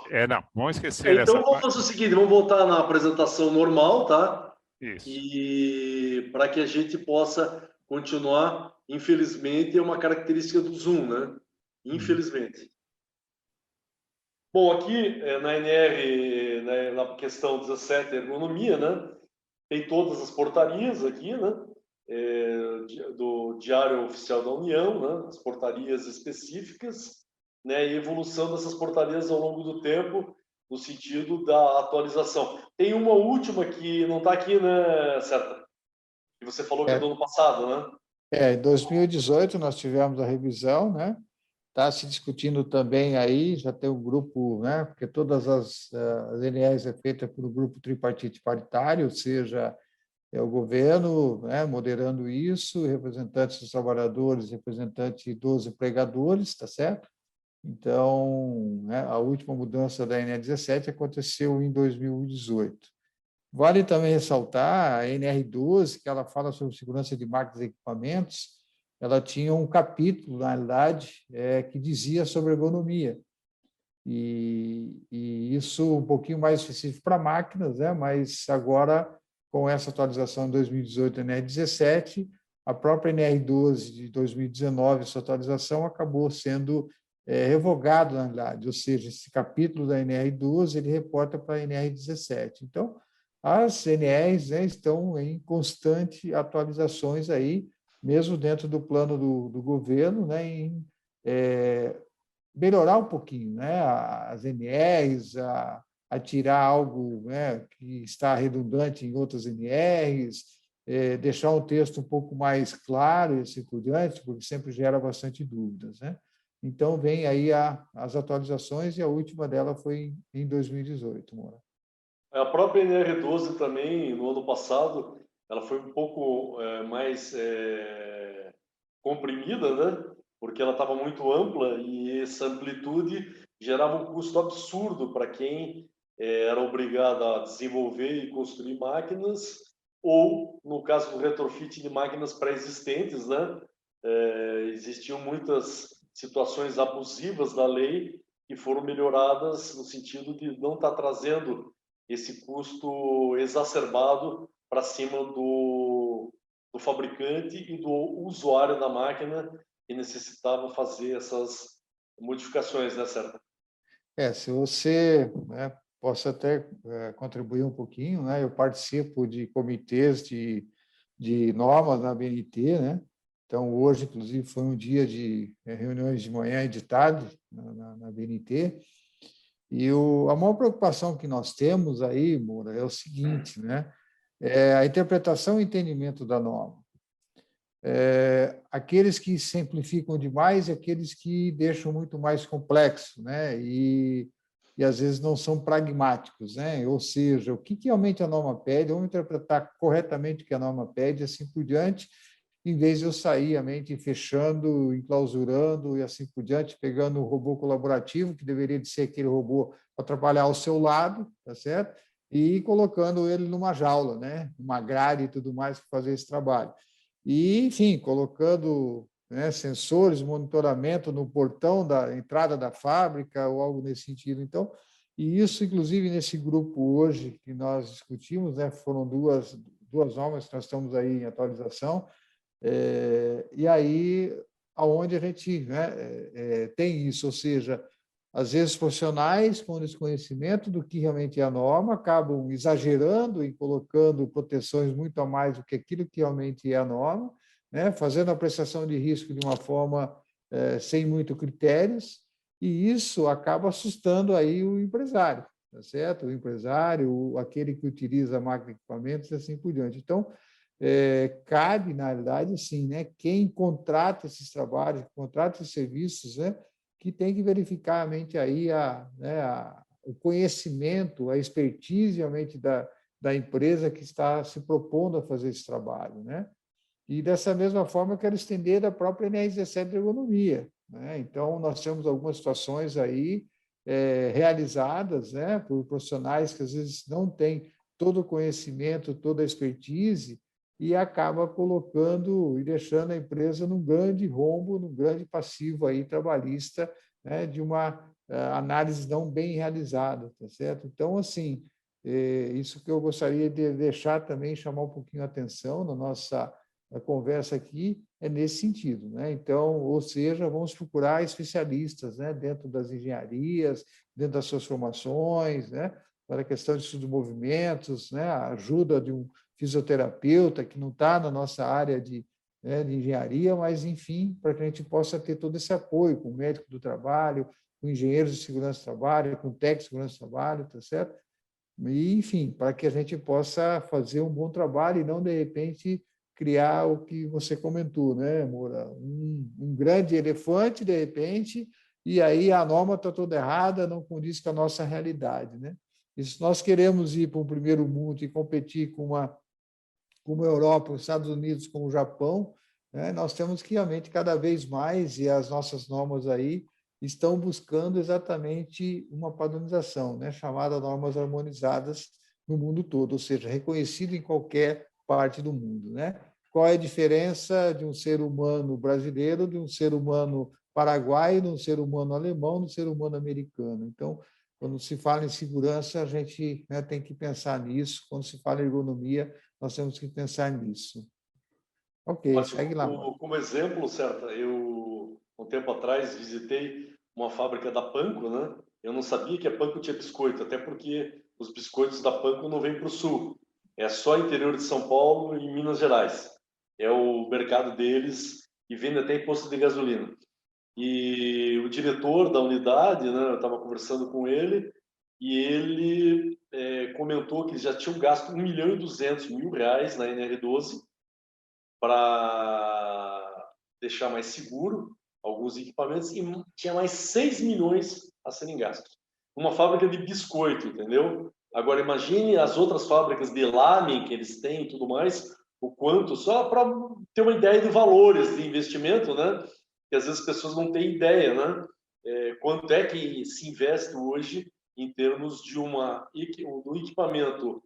Vamos esquecer Então essa vamos fazer o seguinte, vamos voltar na apresentação normal, tá? Isso. E para que a gente possa continuar, infelizmente, é uma característica do Zoom, né? Infelizmente. Bom, aqui na NR, né, na questão 17, ergonomia, né? Tem todas as portarias aqui, né? Do Diário Oficial da União, né? As portarias específicas, né? E evolução dessas portarias ao longo do tempo, no sentido da atualização. Tem uma última que não está aqui, né, Certa? Que você falou que é do ano passado, né? em 2018 nós tivemos a revisão, né? Está se discutindo também aí, já tem um grupo, né? Porque todas as NEs é feita por um grupo tripartite paritário, ou seja, é o governo, né, moderando isso, representantes dos trabalhadores, representantes dos empregadores, tá certo? Então, né, a última mudança da NR 17 aconteceu em 2018. Vale também ressaltar a NR12, que ela fala sobre segurança de máquinas e equipamentos, ela tinha um capítulo, na realidade, que dizia sobre ergonomia. E isso um pouquinho mais específico para máquinas, né? Mas agora, com essa atualização em 2018, NR17, a própria NR12 de 2019, essa atualização acabou sendo revogado, na realidade, ou seja, esse capítulo da NR12 ele reporta para a NR17. Então, as NRs, né, estão em constante atualizações aí, mesmo dentro do plano do governo, né, em melhorar um pouquinho, né, as NRs, a tirar algo, né, que está redundante em outras NRs, deixar um texto um pouco mais claro e assim por diante, porque sempre gera bastante dúvidas, né? Então, vem aí as atualizações e a última dela foi em 2018, Moura. A própria NR12 também, no ano passado, ela foi um pouco mais comprimida, né? Porque ela estava muito ampla e essa amplitude gerava um custo absurdo para quem era obrigado a desenvolver e construir máquinas, ou, no caso do retrofit de máquinas pré-existentes, né? Existiam muitas situações abusivas da lei que foram melhoradas no sentido de não estar trazendo esse custo exacerbado para cima do fabricante e do usuário da máquina que necessitava fazer essas modificações, né, Sérgio? Se você, né, posso até contribuir um pouquinho, né? Eu participo de comitês de normas na BNT, né? Então, hoje, inclusive, foi um dia de reuniões de manhã e de tarde na BNT. E a maior preocupação que nós temos aí, Moura, é o seguinte, né? A interpretação e entendimento da norma. Aqueles que simplificam demais e aqueles que deixam muito mais complexo, né? E e às vezes não são pragmáticos, né? Ou seja, o que realmente a norma pede, vamos interpretar corretamente o que a norma pede, e assim por diante, em vez de eu sair a mente fechando, enclausurando e assim por diante, pegando o robô colaborativo, que deveria de ser aquele robô para trabalhar ao seu lado, tá certo? E colocando ele numa jaula, né? Uma grade e tudo mais para fazer esse trabalho. E, enfim, colocando, né, sensores, monitoramento no portão da entrada da fábrica ou algo nesse sentido. Então, e isso, inclusive, nesse grupo hoje que nós discutimos, né, foram duas normas que nós estamos aí em atualização, e aí aonde a gente, né, tem isso, ou seja, às vezes profissionais com desconhecimento do que realmente é a norma acabam exagerando e colocando proteções muito a mais do que aquilo que realmente é a norma, né, fazendo a apreciação de risco de uma forma sem muito critérios, e isso acaba assustando aí o empresário, tá certo? O empresário, aquele que utiliza a máquina de equipamentos e assim por diante. Então, cabe, na realidade, sim, né, quem contrata esses trabalhos, contrata esses serviços, né, que tem que verificar realmente aí o conhecimento, a expertise realmente da empresa que está se propondo a fazer esse trabalho, né? E dessa mesma forma eu quero estender da própria NR17 de ergonomia, né? Então nós temos algumas situações aí realizadas, né, por profissionais que às vezes não têm todo o conhecimento, toda a expertise, e acaba colocando e deixando a empresa num grande rombo, num grande passivo aí trabalhista, né, de uma análise não bem realizada, tá certo? Então, assim, isso que eu gostaria de deixar também, chamar um pouquinho a atenção na nossa conversa aqui, é nesse sentido, né? Então, ou seja, vamos procurar especialistas, né, dentro das engenharias, dentro das suas formações, né, para a questão de estudo de movimentos, né, a ajuda de um fisioterapeuta que não está na nossa área né, de engenharia, mas, enfim, para que a gente possa ter todo esse apoio com o médico do trabalho, com engenheiros de segurança do trabalho, com técnicos de segurança do trabalho, tá certo? E, enfim, para que a gente possa fazer um bom trabalho e não, de repente, criar o que você comentou, né, Moura? Um grande elefante, de repente, e aí a norma está toda errada, não condiz com a nossa realidade, né? E se nós queremos ir para um primeiro mundo e competir como a Europa, os Estados Unidos, como o Japão, né, nós temos que realmente cada vez mais, e as nossas normas aí estão buscando exatamente uma padronização, né, chamada normas harmonizadas no mundo todo, ou seja, reconhecido em qualquer parte do mundo, né? Qual é a diferença de um ser humano brasileiro, de um ser humano paraguaio, de um ser humano alemão, de um ser humano americano? Então, quando se fala em segurança, a gente, né, tem que pensar nisso. Quando se fala em ergonomia, nós temos que pensar nisso. Ok, Ótimo. segue lá. Como exemplo, certo, eu, um tempo atrás, visitei uma fábrica da Panko, né? Eu não sabia que a Panko tinha biscoito, até porque os biscoitos da Panko não vêm para o sul. É só interior de São Paulo e Minas Gerais. É o mercado deles e vende até em posto de gasolina. E o diretor da unidade, né, eu estava conversando com ele, e ele comentou que eles já tinham gasto R$ 1.200.000 na NR12 para deixar mais seguro alguns equipamentos e tinha mais 6 milhões a serem gastos. Uma fábrica de biscoito, entendeu? Agora imagine as outras fábricas de lamen que eles têm e tudo mais, o quanto, só para ter uma ideia de valores de investimento, né? Que às vezes as pessoas não têm ideia, né? Quanto é que se investe hoje em termos de do equipamento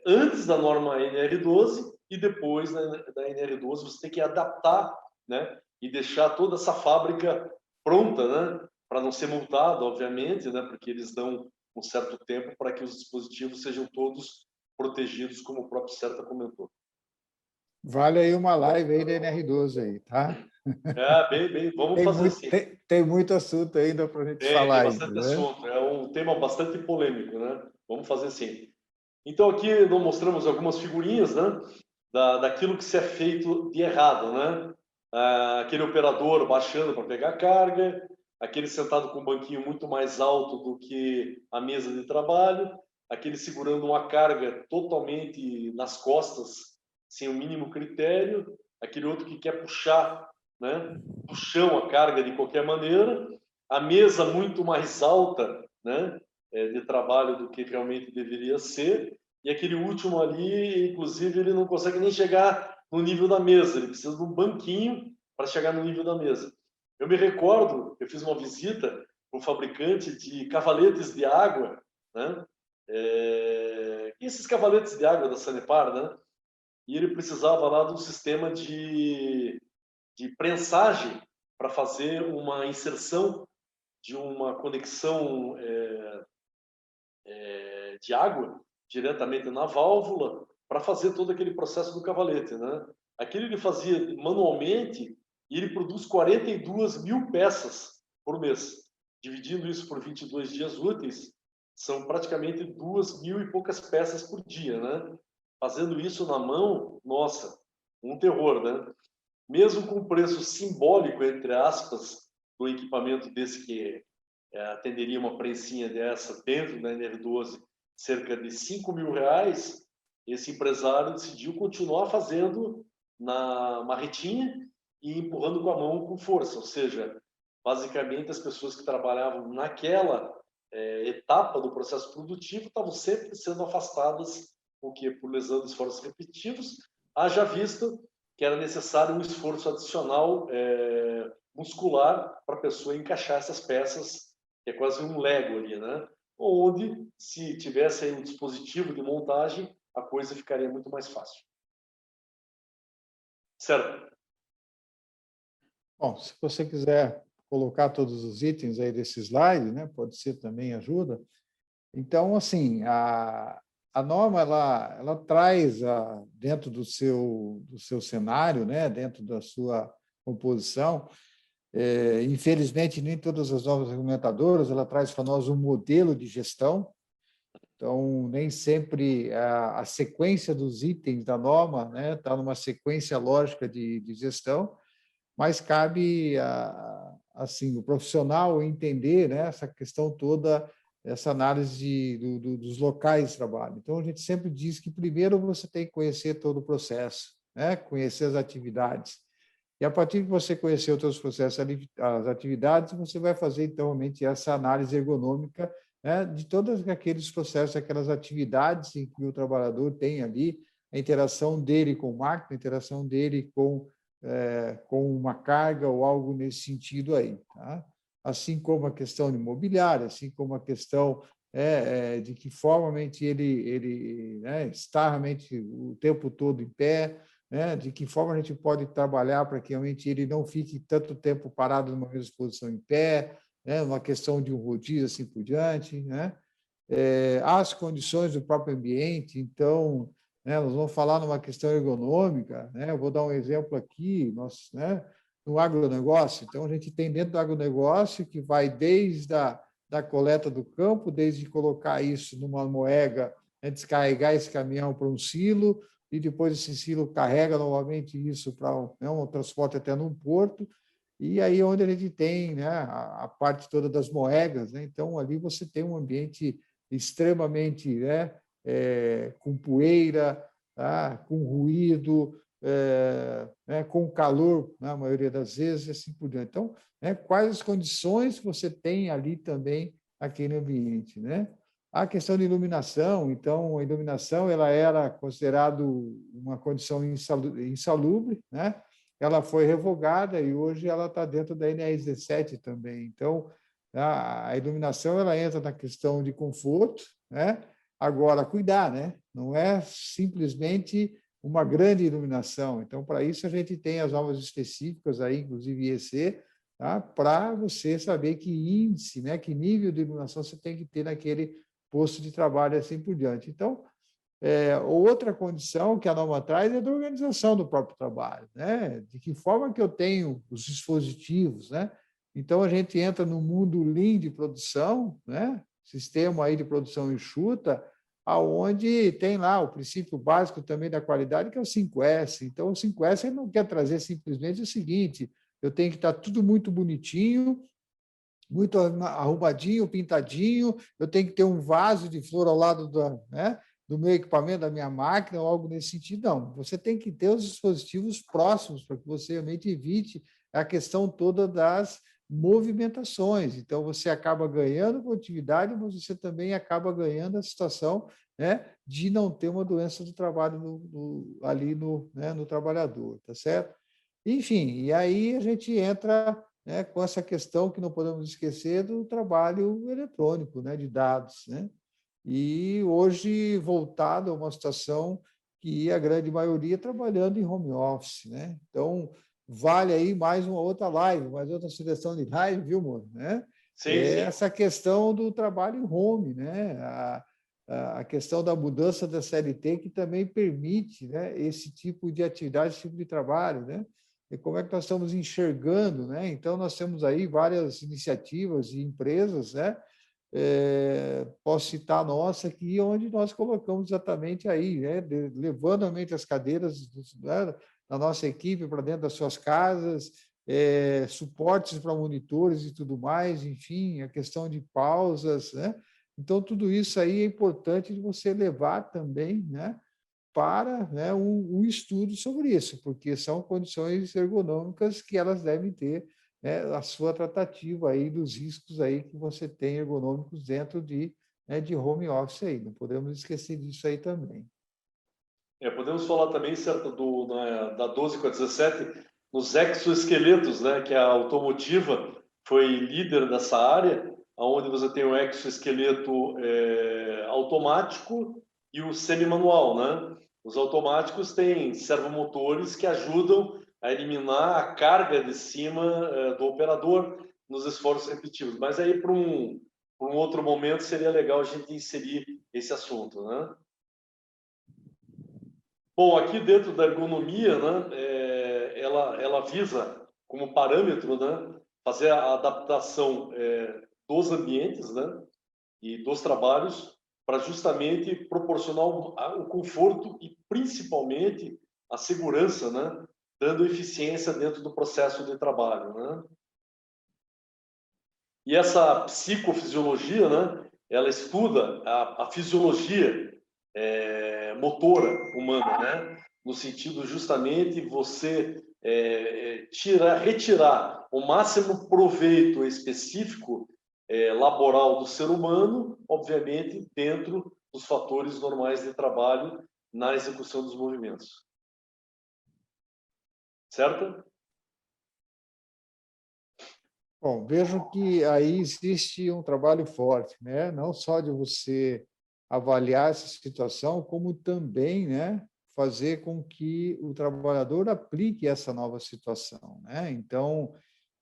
antes da norma NR12 e depois da NR12 você tem que adaptar, né, e deixar toda essa fábrica pronta, né, para não ser multado, obviamente, né, porque eles dão um certo tempo para que os dispositivos sejam todos protegidos, como o próprio Serta comentou. Vale aí uma live aí da NR12 aí, tá? Bem, vamos fazer assim. Tem muito assunto ainda para a gente falar Tem ainda, bastante né? assunto, é um tema bastante polêmico, né? Vamos fazer assim. Então aqui nós mostramos algumas figurinhas, né, daquilo que se é feito de errado, né? Aquele operador baixando para pegar carga, aquele sentado com um banquinho muito mais alto do que a mesa de trabalho, aquele segurando uma carga totalmente nas costas, sem o mínimo critério, aquele outro que quer puxar, né, do chão a carga de qualquer maneira, a mesa muito mais alta, né? de trabalho do que realmente deveria ser, e aquele último ali, inclusive, ele não consegue nem chegar no nível da mesa, ele precisa de um banquinho para chegar no nível da mesa. Eu me recordo, eu fiz uma visita para um fabricante de cavaletes de água, né? Esses cavaletes de água da Sanepar, né? E ele precisava lá de um sistema de prensagem para fazer uma inserção de uma conexão de água diretamente na válvula para fazer todo aquele processo do cavalete, né? Aquilo ele fazia manualmente e ele produz 42 mil peças por mês. Dividindo isso por 22 dias úteis, são praticamente 2.000 e poucas peças por dia, né? Fazendo isso na mão, nossa, um terror, né? Mesmo com o preço simbólico, entre aspas, do equipamento desse que atenderia uma prensinha dessa dentro da NR12, cerca de R$ 5.000, esse empresário decidiu continuar fazendo na marretinha e empurrando com a mão com força, ou seja, basicamente as pessoas que trabalhavam naquela etapa do processo produtivo estavam sempre sendo afastadas, porque por lesão de esforços repetitivos, haja visto que era necessário um esforço adicional muscular para a pessoa encaixar essas peças, que é quase um Lego ali, né? Onde, se tivesse aí um dispositivo de montagem, a coisa ficaria muito mais fácil. Certo? Bom, se você quiser colocar todos os itens aí desse slide, né, pode ser também ajuda. Então, assim, a norma ela traz dentro do seu cenário, né, dentro da sua composição. Infelizmente, nem todas as normas regulamentadoras ela traz para nós um modelo de gestão. Então, nem sempre a sequência dos itens da norma, né, está numa sequência lógica de gestão, mas cabe assim o profissional entender, né, essa questão toda, essa análise dos locais de trabalho. Então, a gente sempre diz que primeiro você tem que conhecer todo o processo, né, conhecer as atividades. E a partir de você conhecer os seus processos, as atividades, você vai fazer, então, realmente essa análise ergonômica, né, de todos aqueles processos, aquelas atividades em que o trabalhador tem ali, a interação dele com máquina, a interação dele com uma carga ou algo nesse sentido aí. Tá? Assim como a questão de imobiliária, assim como a questão de que forma ele né, está realmente o tempo todo em pé, né, de que forma a gente pode trabalhar para que realmente ele não fique tanto tempo parado numa mesma posição em pé, né, uma questão de um rodízio, assim por diante, né? As condições do próprio ambiente, então, né, nós vamos falar numa questão ergonômica, né? Eu vou dar um exemplo aqui, né, no agronegócio. Então, a gente tem dentro do agronegócio que vai desde da coleta do campo, desde colocar isso numa moega, né, descarregar esse caminhão para um silo, e depois esse silo carrega novamente isso para um transporte até num porto, e aí onde a gente tem, né, a parte toda das moegas, né? Então, ali você tem um ambiente extremamente, né, com poeira, tá? Com ruído, né, com calor, na maioria das vezes, e assim por diante. Então, né, quais as condições você tem ali também naquele ambiente, né? A questão de iluminação, então, a iluminação ela era considerada uma condição insalubre, né? Ela foi revogada e hoje ela está dentro da NR17 também. Então, a iluminação ela entra na questão de conforto, né? Agora, cuidar, né? Não é simplesmente uma grande iluminação. Então, para isso, a gente tem as normas específicas, aí, inclusive IEC, tá? Para você saber que índice, né? Que nível de iluminação você tem que ter naquele posto de trabalho e assim por diante. Então, outra condição que a norma traz é da organização do próprio trabalho, né? De que forma que eu tenho os dispositivos, né? Então, a gente entra no mundo Lean de produção, né? Sistema aí de produção enxuta, aonde tem lá o princípio básico também da qualidade, que é o 5S. Então, o 5S ele não quer trazer simplesmente o seguinte, eu tenho que estar tudo muito bonitinho, muito arrumadinho, pintadinho, eu tenho que ter um vaso de flor ao lado do meu equipamento, da minha máquina, ou algo nesse sentido. Não, você tem que ter os dispositivos próximos para que você realmente evite a questão toda das movimentações. Então, você acaba ganhando produtividade, mas você também acaba ganhando a situação, né, de não ter uma doença do trabalho ali no trabalhador, tá certo? Enfim, e aí a gente entra, né, com essa questão que não podemos esquecer do trabalho eletrônico, né, de dados, né? E hoje voltado a uma situação que a grande maioria trabalhando em home office, né? Então, vale aí mais uma outra live, mais outra sugestão de live, viu, Moro? Né? Sim, sim. Essa questão do trabalho em home, né? A questão da mudança da CLT, que também permite, né, esse tipo de atividade, esse tipo de trabalho, né? E como é que nós estamos enxergando, né? Então, nós temos aí várias iniciativas e empresas, né? Posso citar a nossa aqui, onde nós colocamos exatamente aí, né, levando a mente as cadeiras né, da nossa equipe para dentro das suas casas, suportes para monitores e tudo mais, enfim, a questão de pausas, né? Então, tudo isso aí é importante de você levar também, né, para, né, um estudo sobre isso, porque são condições ergonômicas que elas devem ter, né, a sua tratativa aí dos riscos aí que você tem ergonômicos dentro né, de home office aí. Não podemos esquecer disso aí também. Podemos falar também, certo, da 12 com a 17, nos exoesqueletos, né, que a Automotiva foi líder dessa área, onde você tem o exoesqueleto automático e o semi-manual, né? Os automáticos têm servomotores que ajudam a eliminar a carga de cima do operador nos esforços repetitivos. Mas aí, para um outro momento, seria legal a gente inserir esse assunto, né? Bom, aqui dentro da ergonomia, né, ela visa, como parâmetro, né, fazer a adaptação dos ambientes, né, e dos trabalhos para justamente proporcionar o conforto e, principalmente, a segurança, né, dando eficiência dentro do processo de trabalho, né. E essa psicofisiologia, né, ela estuda a fisiologia motora humana, né? No sentido justamente você retirar o máximo proveito específico laboral do ser humano, obviamente dentro dos fatores normais de trabalho na execução dos movimentos. Certo? Bom, vejo que aí existe um trabalho forte, né? Não só de você avaliar essa situação, como também, né, fazer com que o trabalhador aplique essa nova situação, né? Então,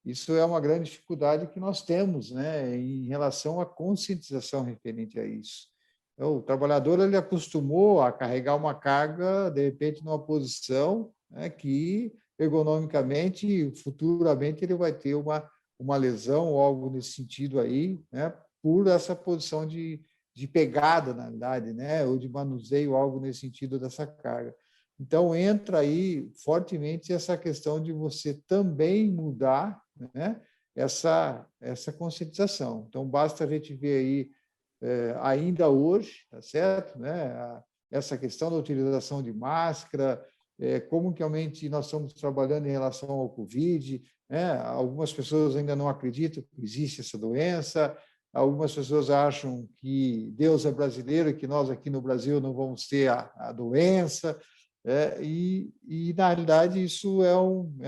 isso é uma grande dificuldade que nós temos, né, em relação à conscientização referente a isso. Então, o trabalhador ele acostumou a carregar uma carga, de repente, numa posição, né, que ergonomicamente, futuramente, ele vai ter uma lesão ou algo nesse sentido aí, né, por essa posição de pegada, na verdade, né, ou de manuseio, algo nesse sentido dessa carga. Então, entra aí fortemente essa questão de você também mudar, né, essa conscientização. Então, basta a gente ver aí, ainda hoje, tá certo? Né, essa questão da utilização de máscara, como que realmente nós estamos trabalhando em relação ao Covid, né? Algumas pessoas ainda não acreditam que existe essa doença, algumas pessoas acham que Deus é brasileiro e que nós aqui no Brasil não vamos ter a doença, na realidade, isso é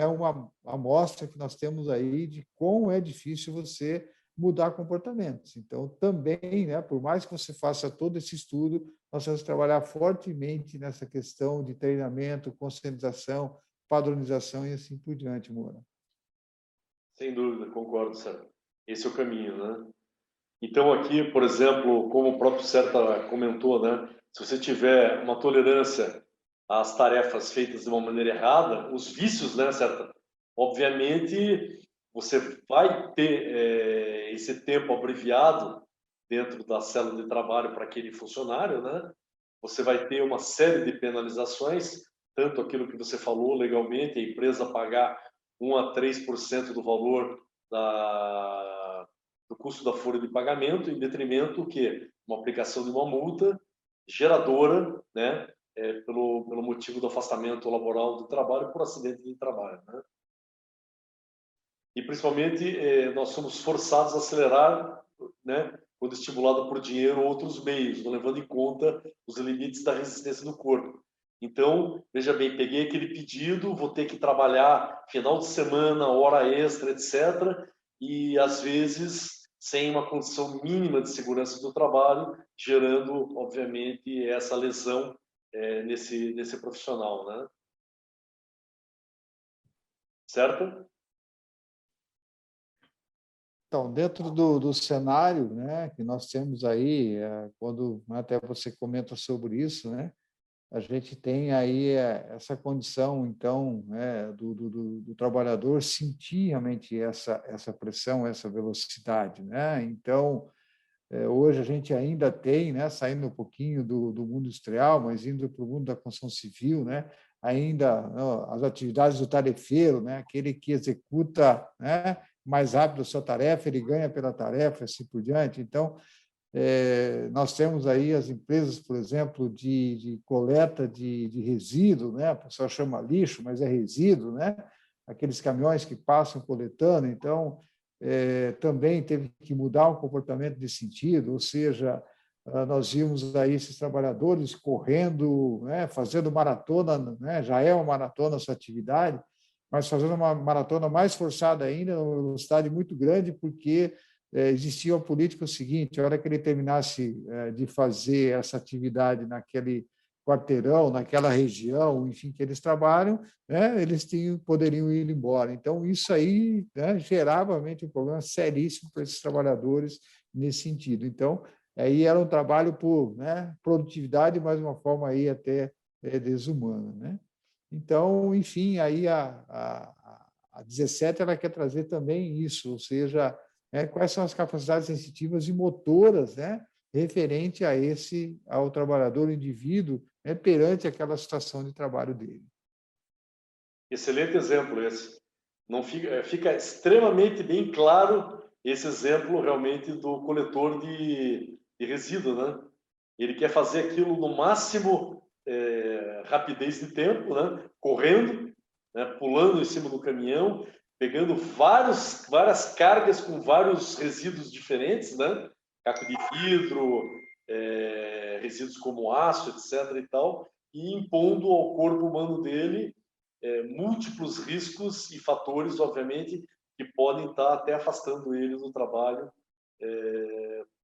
uma amostra que nós temos aí de como é difícil você mudar comportamentos. Então, também, né, por mais que você faça todo esse estudo, nós temos que trabalhar fortemente nessa questão de treinamento, conscientização, padronização e assim por diante, Moura. Sem dúvida, concordo, Sérgio. Esse é o caminho, né? Então, aqui, por exemplo, como o próprio Serta comentou, né? Se você tiver uma tolerância às tarefas feitas de uma maneira errada, os vícios, né, Serta? Obviamente, você vai ter esse tempo abreviado dentro da célula de trabalho para aquele funcionário, né? Você vai ter uma série de penalizações, tanto aquilo que você falou legalmente, a empresa pagar 1 a 3% do valor do custo da folha de pagamento, em detrimento do quê? Uma aplicação de uma multa geradora, né, pelo motivo do afastamento laboral do trabalho por acidente de trabalho, né? e principalmente nós somos forçados a acelerar, né, quando estimulado por dinheiro ou outros meios, não levando em conta os limites da resistência do corpo. Então, veja bem, peguei aquele pedido, vou ter que trabalhar final de semana, hora extra, etc., e às vezes sem uma condição mínima de segurança do trabalho, gerando, obviamente, essa lesão nesse profissional, né? Certo? Então, dentro do cenário, né, que nós temos aí, quando até você comenta sobre isso, né, a gente tem aí essa condição, então, né, do trabalhador sentir realmente essa pressão, essa velocidade, né? Então, hoje a gente ainda tem, né, saindo um pouquinho do mundo industrial, mas indo para o mundo da construção civil, né, ainda as atividades do tarefeiro, né, aquele que executa, né, mais rápido a sua tarefa, ele ganha pela tarefa, assim por diante. Então, nós temos aí as empresas, por exemplo, de coleta de resíduo, né? A pessoa chama lixo, mas é resíduo, né? Aqueles caminhões que passam coletando. Então, também teve que mudar o comportamento nesse sentido, ou seja, nós vimos aí esses trabalhadores correndo, né? Fazendo maratona, né? Já é uma maratona essa atividade, mas fazendo uma maratona mais forçada ainda, uma velocidade muito grande, porque existia uma política seguinte: a hora que ele terminasse de fazer essa atividade naquele quarteirão, naquela região, enfim, que eles trabalham, né, eles poderiam ir embora. Então, isso aí, né, gerava realmente um problema seríssimo para esses trabalhadores nesse sentido. Então, aí era um trabalho por, né, produtividade, mas de uma forma aí até desumana, né? Então, enfim, aí a 17 ela quer trazer também isso, ou seja, quais são as capacidades sensitivas e motoras, né, referente ao trabalhador, indivíduo, né, perante aquela situação de trabalho dele. Excelente exemplo esse. Não fica extremamente bem claro esse exemplo realmente do coletor de resíduo, né? Ele quer fazer aquilo no máximo rapidez de tempo, né? Correndo, né? Pulando em cima do caminhão, pegando várias cargas com vários resíduos diferentes, né? Caco de vidro, resíduos como aço, etc. e tal, e impondo ao corpo humano dele múltiplos riscos e fatores, obviamente, que podem estar até afastando ele do trabalho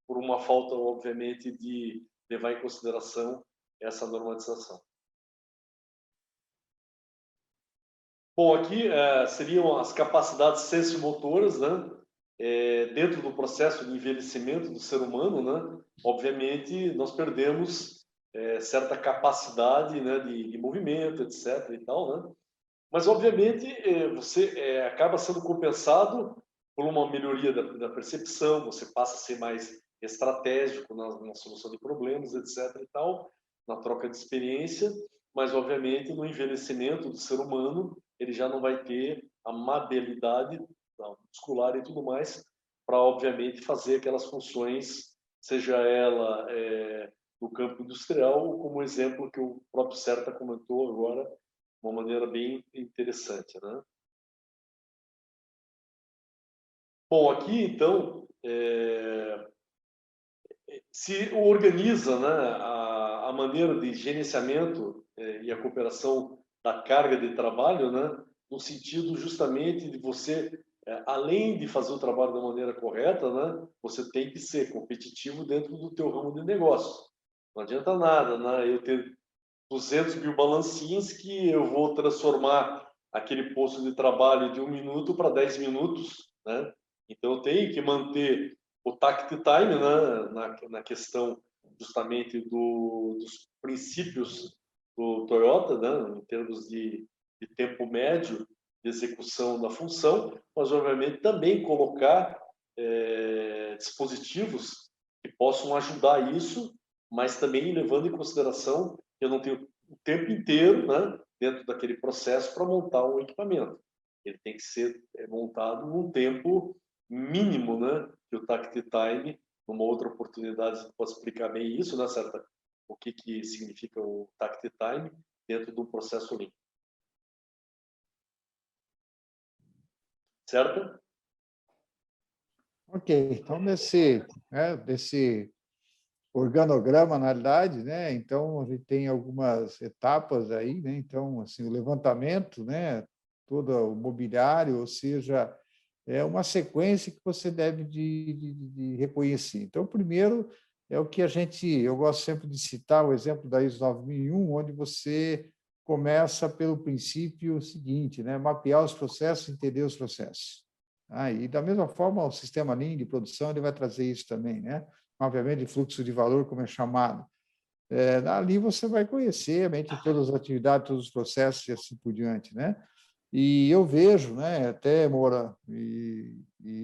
por uma falta, obviamente, de levar em consideração essa normatização. Bom, aqui seriam as capacidades sensimotoras, né? Dentro do processo de envelhecimento do ser humano, né? Obviamente, nós perdemos certa capacidade, né, de movimento, etc. e tal, né? Mas, obviamente, você acaba sendo compensado por uma melhoria da percepção, você passa a ser mais estratégico na solução de problemas, etc. e tal, na troca de experiência, mas, obviamente, no envelhecimento do ser humano, ele já não vai ter a mobilidade muscular e tudo mais para, obviamente, fazer aquelas funções, seja ela no campo industrial, ou como exemplo que o próprio Serta comentou agora, de uma maneira bem interessante, né? Bom, aqui, então, se organiza, né, a maneira de gerenciamento e a cooperação da carga de trabalho, né, no sentido justamente de você, além de fazer o trabalho da maneira correta, né, você tem que ser competitivo dentro do teu ramo de negócio. Não adianta nada, né, eu ter 200 mil balancinhas que eu vou transformar aquele posto de trabalho de 1 minuto para 10 minutos, né? Então, eu tenho que manter o tact time, né, na questão justamente dos princípios do Toyota, né, em termos de tempo médio de execução da função, mas, obviamente, também colocar dispositivos que possam ajudar isso, mas também levando em consideração que eu não tenho o tempo inteiro, né, dentro daquele processo para montar um equipamento. Ele tem que ser montado num tempo mínimo, né, que o tact time, numa outra oportunidade, você pode explicar bem isso, né, Certa? O que significa o tact time dentro do processo Lean. certo? Ok, então desse organograma, na realidade, né? Então a gente tem algumas etapas aí, né? Então assim, o levantamento, né? Todo o mobiliário, ou seja, é uma sequência que você deve de reconhecer. Então, primeiro é o que eu gosto sempre de citar o exemplo da ISO 9001, onde você começa pelo princípio seguinte, né? Mapear os processos, entender os processos. E da mesma forma, o sistema Lean de produção ele vai trazer isso também, né? Mapeamento de fluxo de valor, como é chamado. Ali você vai conhecer realmente todas as atividades, todos os processos e assim por diante, né? E eu vejo, né, até Moura e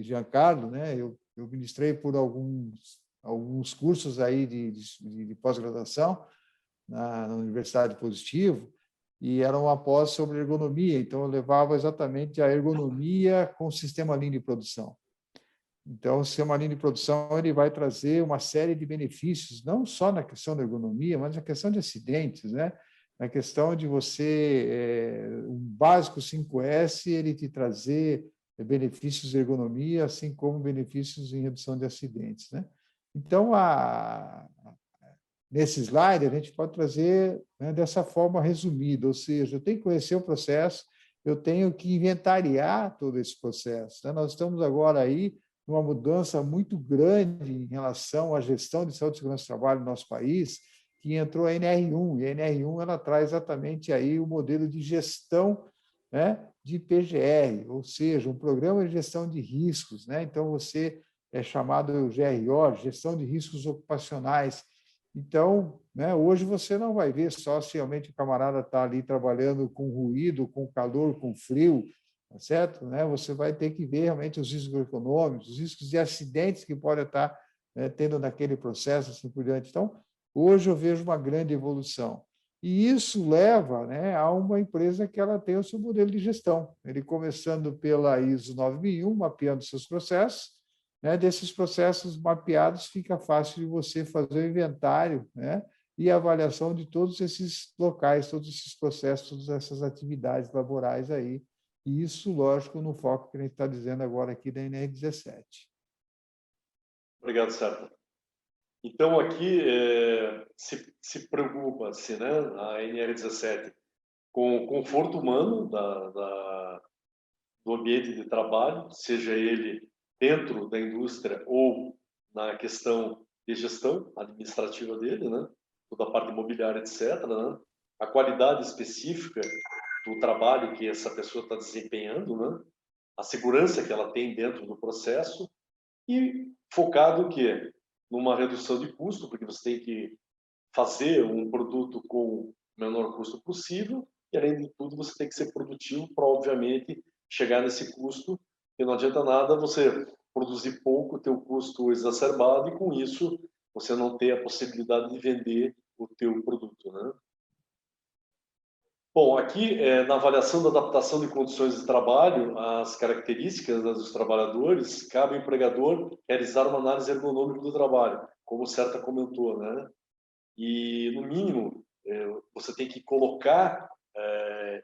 Giancarlo, né, eu ministrei por alguns cursos aí de pós-graduação na Universidade Positivo, e era uma pós sobre ergonomia, então eu levava exatamente a ergonomia com o sistema Lean de produção. Então, o sistema Lean de produção ele vai trazer uma série de benefícios, não só na questão da ergonomia, mas na questão de acidentes, né? Na questão de você, o básico 5S, ele te trazer benefícios de ergonomia, assim como benefícios em redução de acidentes, né? Então, nesse slide, a gente pode trazer, né, dessa forma resumida, ou seja, eu tenho que conhecer o processo, eu tenho que inventariar todo esse processo, né? Nós estamos agora aí numa mudança muito grande em relação à gestão de saúde e segurança do trabalho no nosso país, que entrou a NR1, e a NR1 ela traz exatamente aí o modelo de gestão, né, de PGR, ou seja, um programa de gestão de riscos, né? Então, você é chamado GRO, gestão de riscos ocupacionais. Então, né, hoje você não vai ver só se realmente o camarada está ali trabalhando com ruído, com calor, com frio, tá certo? Né? Você vai ter que ver realmente os riscos econômicos, os riscos de acidentes que pode estar, né, tendo naquele processo, assim por diante. Então, hoje eu vejo uma grande evolução. E isso leva, né, a uma empresa que ela tem o seu modelo de gestão. Ele começando pela ISO 9001, mapeando seus processos, né, desses processos mapeados, fica fácil de você fazer o inventário, né, e a avaliação de todos esses locais, todos esses processos, todas essas atividades laborais aí. E isso, lógico, no foco que a gente está dizendo agora aqui da NR17. Obrigado, Sérgio. Então, aqui se preocupa-se, né, a NR17 com o conforto humano do ambiente de trabalho, seja ele dentro da indústria ou na questão de gestão administrativa dele, né? Toda a parte imobiliária, etc., né? A qualidade específica do trabalho que essa pessoa está desempenhando, né? A segurança que ela tem dentro do processo e focado o quê? Numa redução de custo, porque você tem que fazer um produto com o menor custo possível e, além de tudo, você tem que ser produtivo para, obviamente, chegar nesse custo, porque não adianta nada você produzir pouco, ter o custo exacerbado e, com isso, você não ter a possibilidade de vender o teu produto, né? Bom, aqui, na avaliação da adaptação de condições de trabalho, as características dos trabalhadores, cabe ao empregador realizar uma análise ergonômica do trabalho, como o Serta comentou, né? E, no mínimo, você tem que colocar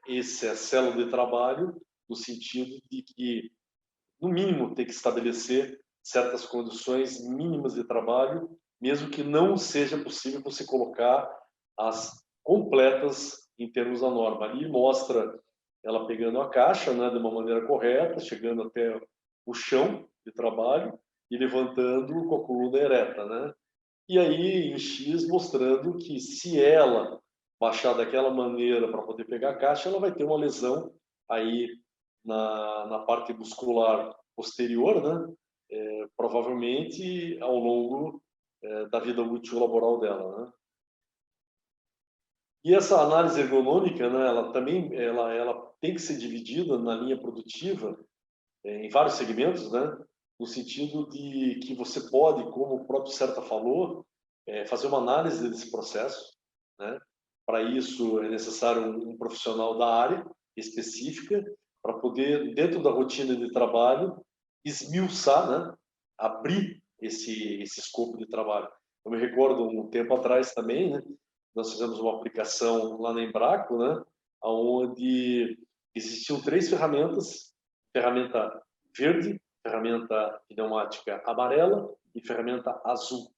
essa célula de trabalho no sentido de que, no mínimo, tem que estabelecer certas condições mínimas de trabalho, mesmo que não seja possível você colocar as completas em termos da norma. Ali mostra ela pegando a caixa, né, de uma maneira correta, chegando até o chão de trabalho e levantando com a coluna ereta, né? E aí, em X, mostrando que se ela baixar daquela maneira para poder pegar a caixa, ela vai ter uma lesão aí na parte muscular posterior, né? Provavelmente ao longo da vida útil laboral dela, né? E essa análise ergonômica, né, ela também ela tem que ser dividida na linha produtiva em vários segmentos, né? No sentido de que você pode, como o próprio Serta falou, fazer uma análise desse processo, né? Para isso é necessário um profissional da área específica para poder, dentro da rotina de trabalho, esmiuçar, né? Abrir esse escopo de trabalho. Eu me recordo um tempo atrás também, né? Nós fizemos uma aplicação lá na Embraco, né? Onde existiam 3 ferramentas: ferramenta verde, ferramenta pneumática amarela e ferramenta azul.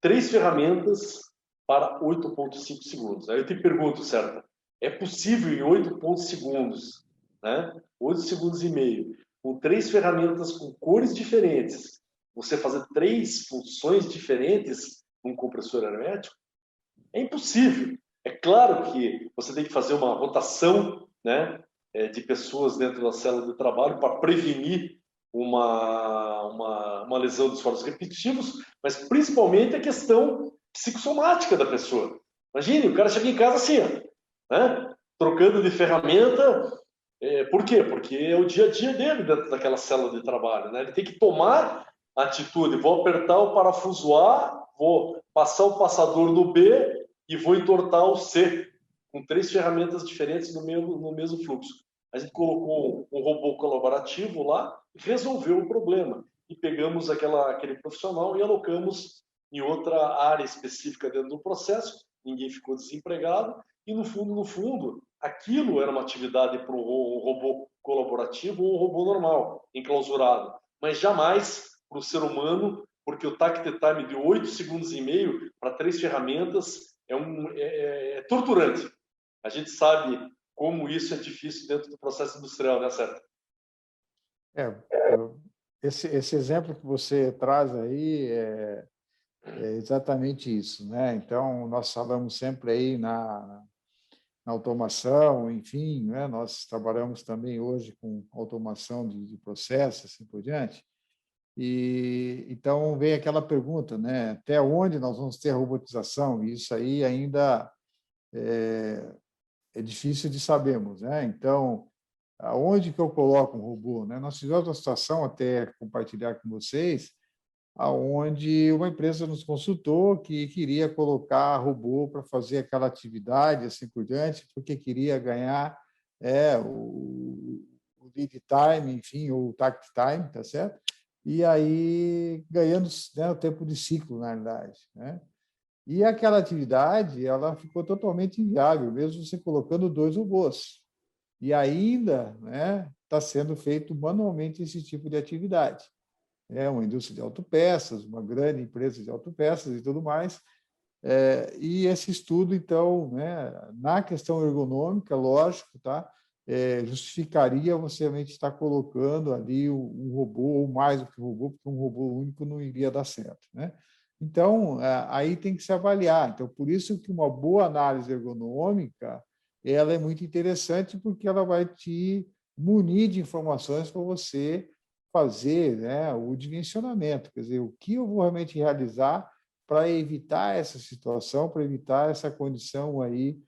3 ferramentas para 8,5 segundos. Aí eu te pergunto, certo? É possível em 8,5 segundos, né? 8 segundos e meio, com 3 ferramentas com cores diferentes, você fazer 3 funções diferentes num compressor hermético? É impossível. É claro que você tem que fazer uma rotação, né, de pessoas dentro da célula de trabalho para prevenir uma lesão dos esforços repetitivos, mas principalmente a questão psicossomática da pessoa. Imagine, o cara chega em casa assim, ó, né, trocando de ferramenta. Por quê? Porque é o dia a dia dele dentro daquela célula de trabalho, né? Ele tem que tomar atitude. Vou apertar o parafuso A, vou passar o passador no B e vou entortar o C, com 3 ferramentas diferentes no mesmo fluxo. A gente colocou um robô colaborativo lá e resolveu o problema. E pegamos aquele profissional e alocamos em outra área específica dentro do processo. Ninguém ficou desempregado. E, no fundo, aquilo era uma atividade para um robô colaborativo ou um robô normal, enclausurado. Mas jamais para o ser humano, porque o takt time de 8 segundos e meio para 3 ferramentas é torturante. A gente sabe como isso é difícil dentro do processo industrial, né, certo? Esse exemplo que você traz aí é exatamente isso, né? Então, nós falamos sempre aí na automação, enfim, né? Nós trabalhamos também hoje com automação de processos, assim por diante. E então vem aquela pergunta, né? Até onde nós vamos ter a robotização? E isso aí ainda é difícil de sabermos, né? Então, aonde que eu coloco um robô, né? Nós tivemos uma situação até compartilhar com vocês, aonde uma empresa nos consultou que queria colocar robô para fazer aquela atividade, assim por diante, porque queria ganhar o lead time, enfim, ou o takt time, tá certo? E aí ganhando, né, o tempo de ciclo, na realidade, né? E aquela atividade ela ficou totalmente inviável, mesmo você colocando 2 robôs. E ainda, né, está sendo feito manualmente esse tipo de atividade. É uma indústria de autopeças, uma grande empresa de autopeças e tudo mais. E esse estudo, então, né, na questão ergonômica, lógico, tá, justificaria você realmente estar colocando ali um robô, ou mais do que um robô, porque um robô único não iria dar certo, né? Então, aí tem que se avaliar. Então, por isso que uma boa análise ergonômica ela é muito interessante, porque ela vai te munir de informações para você fazer, né, o dimensionamento, quer dizer, o que eu vou realmente realizar para evitar essa situação, para evitar essa condição aí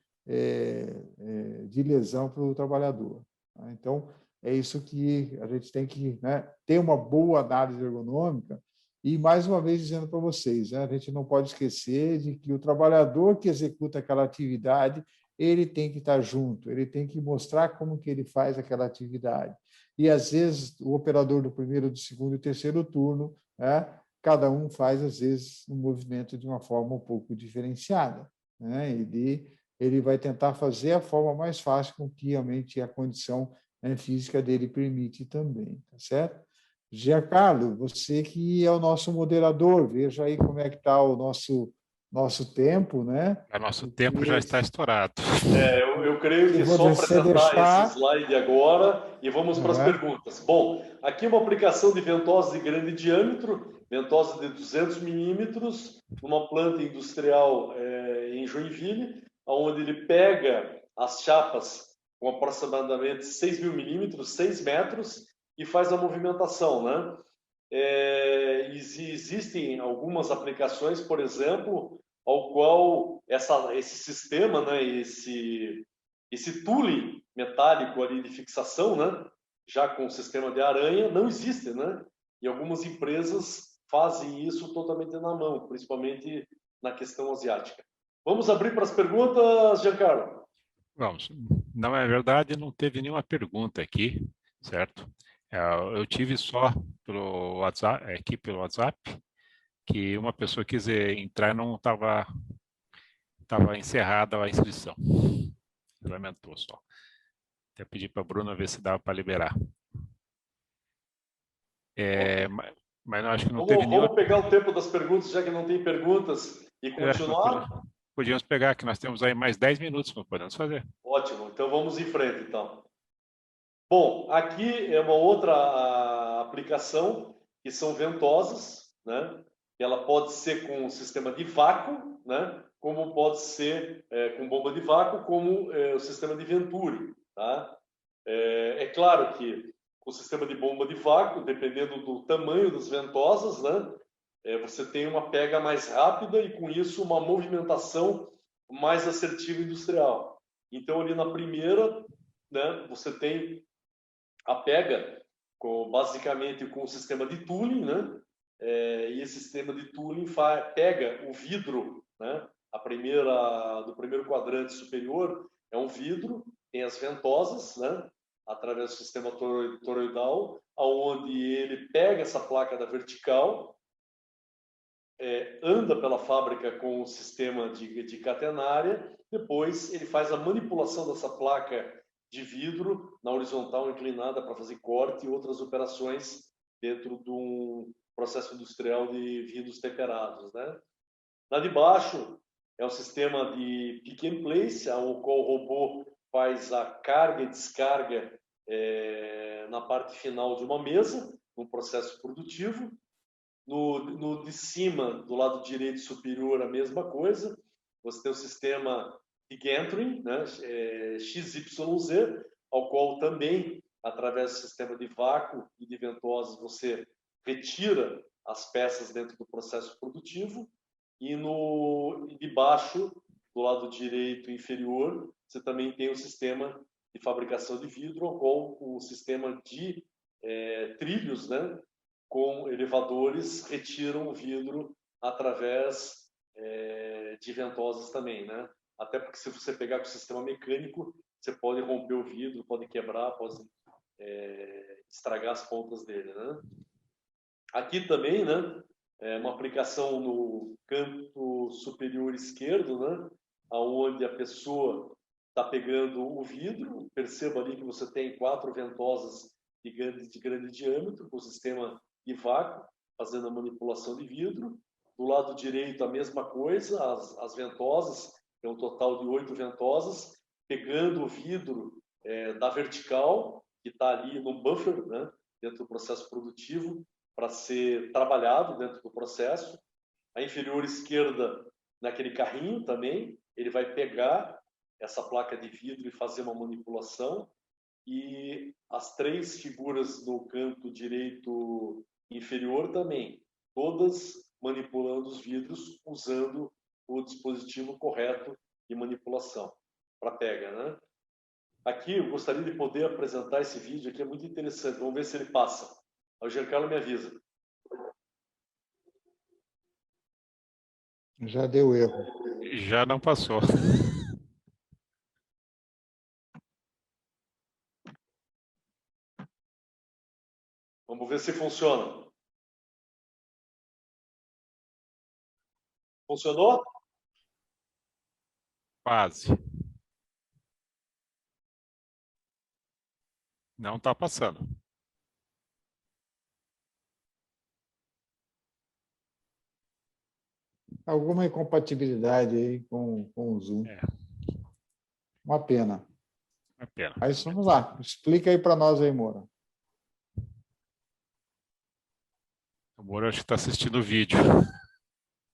de lesão para o trabalhador. Tá? Então, é isso que a gente tem que, né, ter uma boa análise ergonômica. E, mais uma vez, dizendo para vocês, né, a gente não pode esquecer de que o trabalhador que executa aquela atividade, ele tem que estar junto, ele tem que mostrar como que ele faz aquela atividade. E, às vezes, o operador do primeiro, do segundo e terceiro turno, né, cada um faz, às vezes, um movimento de uma forma um pouco diferenciada, né? Ele vai tentar fazer a forma mais fácil com que realmente a condição, né, física dele permite também, tá certo? Giancarlo, você que é o nosso moderador, veja aí como é que está o nosso tempo, né? O nosso tempo já está estourado. Eu creio que só apresentar esse slide agora e vamos para as perguntas. Bom, aqui uma aplicação de ventosa de grande diâmetro, ventosa de 200 milímetros, numa planta industrial em Joinville, onde ele pega as chapas com aproximadamente 6.000 milímetros, 6 metros, e faz a movimentação, né? Existem algumas aplicações, por exemplo, ao qual esse sistema, né, esse tule metálico ali de fixação, né, já com o sistema de aranha, não existe, né? E algumas empresas fazem isso totalmente na mão, principalmente na questão asiática. Vamos abrir para as perguntas, Giancarlo? Vamos. Não é verdade, não teve nenhuma pergunta aqui, certo? Eu tive só pelo WhatsApp, aqui pelo WhatsApp, que uma pessoa quis entrar e não estava encerrada a inscrição. Lamentou só. Até pedi para a Bruna ver se dava para liberar. Mas eu acho que não teve Vamos pegar o tempo das perguntas, já que não tem perguntas, e continuar? Podíamos pegar, que nós temos aí mais 10 minutos, como podemos fazer. Ótimo, então vamos em frente, então. Bom, aqui é uma outra aplicação, que são ventosas, né? Ela pode ser com sistema de vácuo, né? Como pode ser com bomba de vácuo, como o sistema de Venturi, tá? É claro que o sistema de bomba de vácuo, dependendo do tamanho das ventosas, né? Você tem uma pega mais rápida e, com isso, uma movimentação mais assertiva industrial. Então, ali na primeira, né, você tem a pega basicamente com o sistema de tooling, né? E esse sistema de tooling pega o vidro, né? Do primeiro quadrante superior é um vidro, tem as ventosas, né? Através do sistema toroidal, aonde ele pega essa placa da vertical, anda pela fábrica com o sistema de catenária, depois ele faz a manipulação dessa placa de vidro na horizontal inclinada para fazer corte e outras operações dentro de um processo industrial de vidros temperados, né? Lá de baixo é o sistema de pick and place, ao qual o robô faz a carga e descarga na parte final de uma mesa, num processo produtivo. No de cima, do lado direito superior, a mesma coisa. Você tem o sistema de gantry, né, XYZ, ao qual também, através do sistema de vácuo e de ventosas, você retira as peças dentro do processo produtivo. E de baixo, do lado direito inferior, você também tem o sistema de fabricação de vidro, ao qual o sistema de trilhos, né, com elevadores, retiram o vidro através de ventosas também, né? Até porque, se você pegar com o sistema mecânico, você pode romper o vidro, pode quebrar, pode estragar as pontas dele, né? Aqui também, né, uma aplicação no canto superior esquerdo, né, aonde a pessoa está pegando o vidro. Perceba ali que você tem 4 ventosas de grande diâmetro, com o sistema de vácuo, fazendo a manipulação de vidro. Do lado direito, a mesma coisa, as ventosas, é um total de 8 ventosas, pegando o vidro da vertical, que está ali no buffer, né, dentro do processo produtivo, para ser trabalhado dentro do processo. A inferior esquerda, naquele carrinho também, ele vai pegar essa placa de vidro e fazer uma manipulação. E as 3 figuras no canto direito inferior também, todas manipulando os vidros usando o dispositivo correto de manipulação para pega, né? Aqui eu gostaria de poder apresentar esse vídeo aqui, é muito interessante. Vamos ver se ele passa. O Giancarlo me avisa. Já deu erro. Já não passou. Vamos ver se funciona. Funcionou? Quase. Não está passando. Alguma incompatibilidade aí com o Zoom. Uma pena. Uma pena. Mas vamos lá. Explica aí para nós aí, Moura. O Moura acho que está assistindo o vídeo.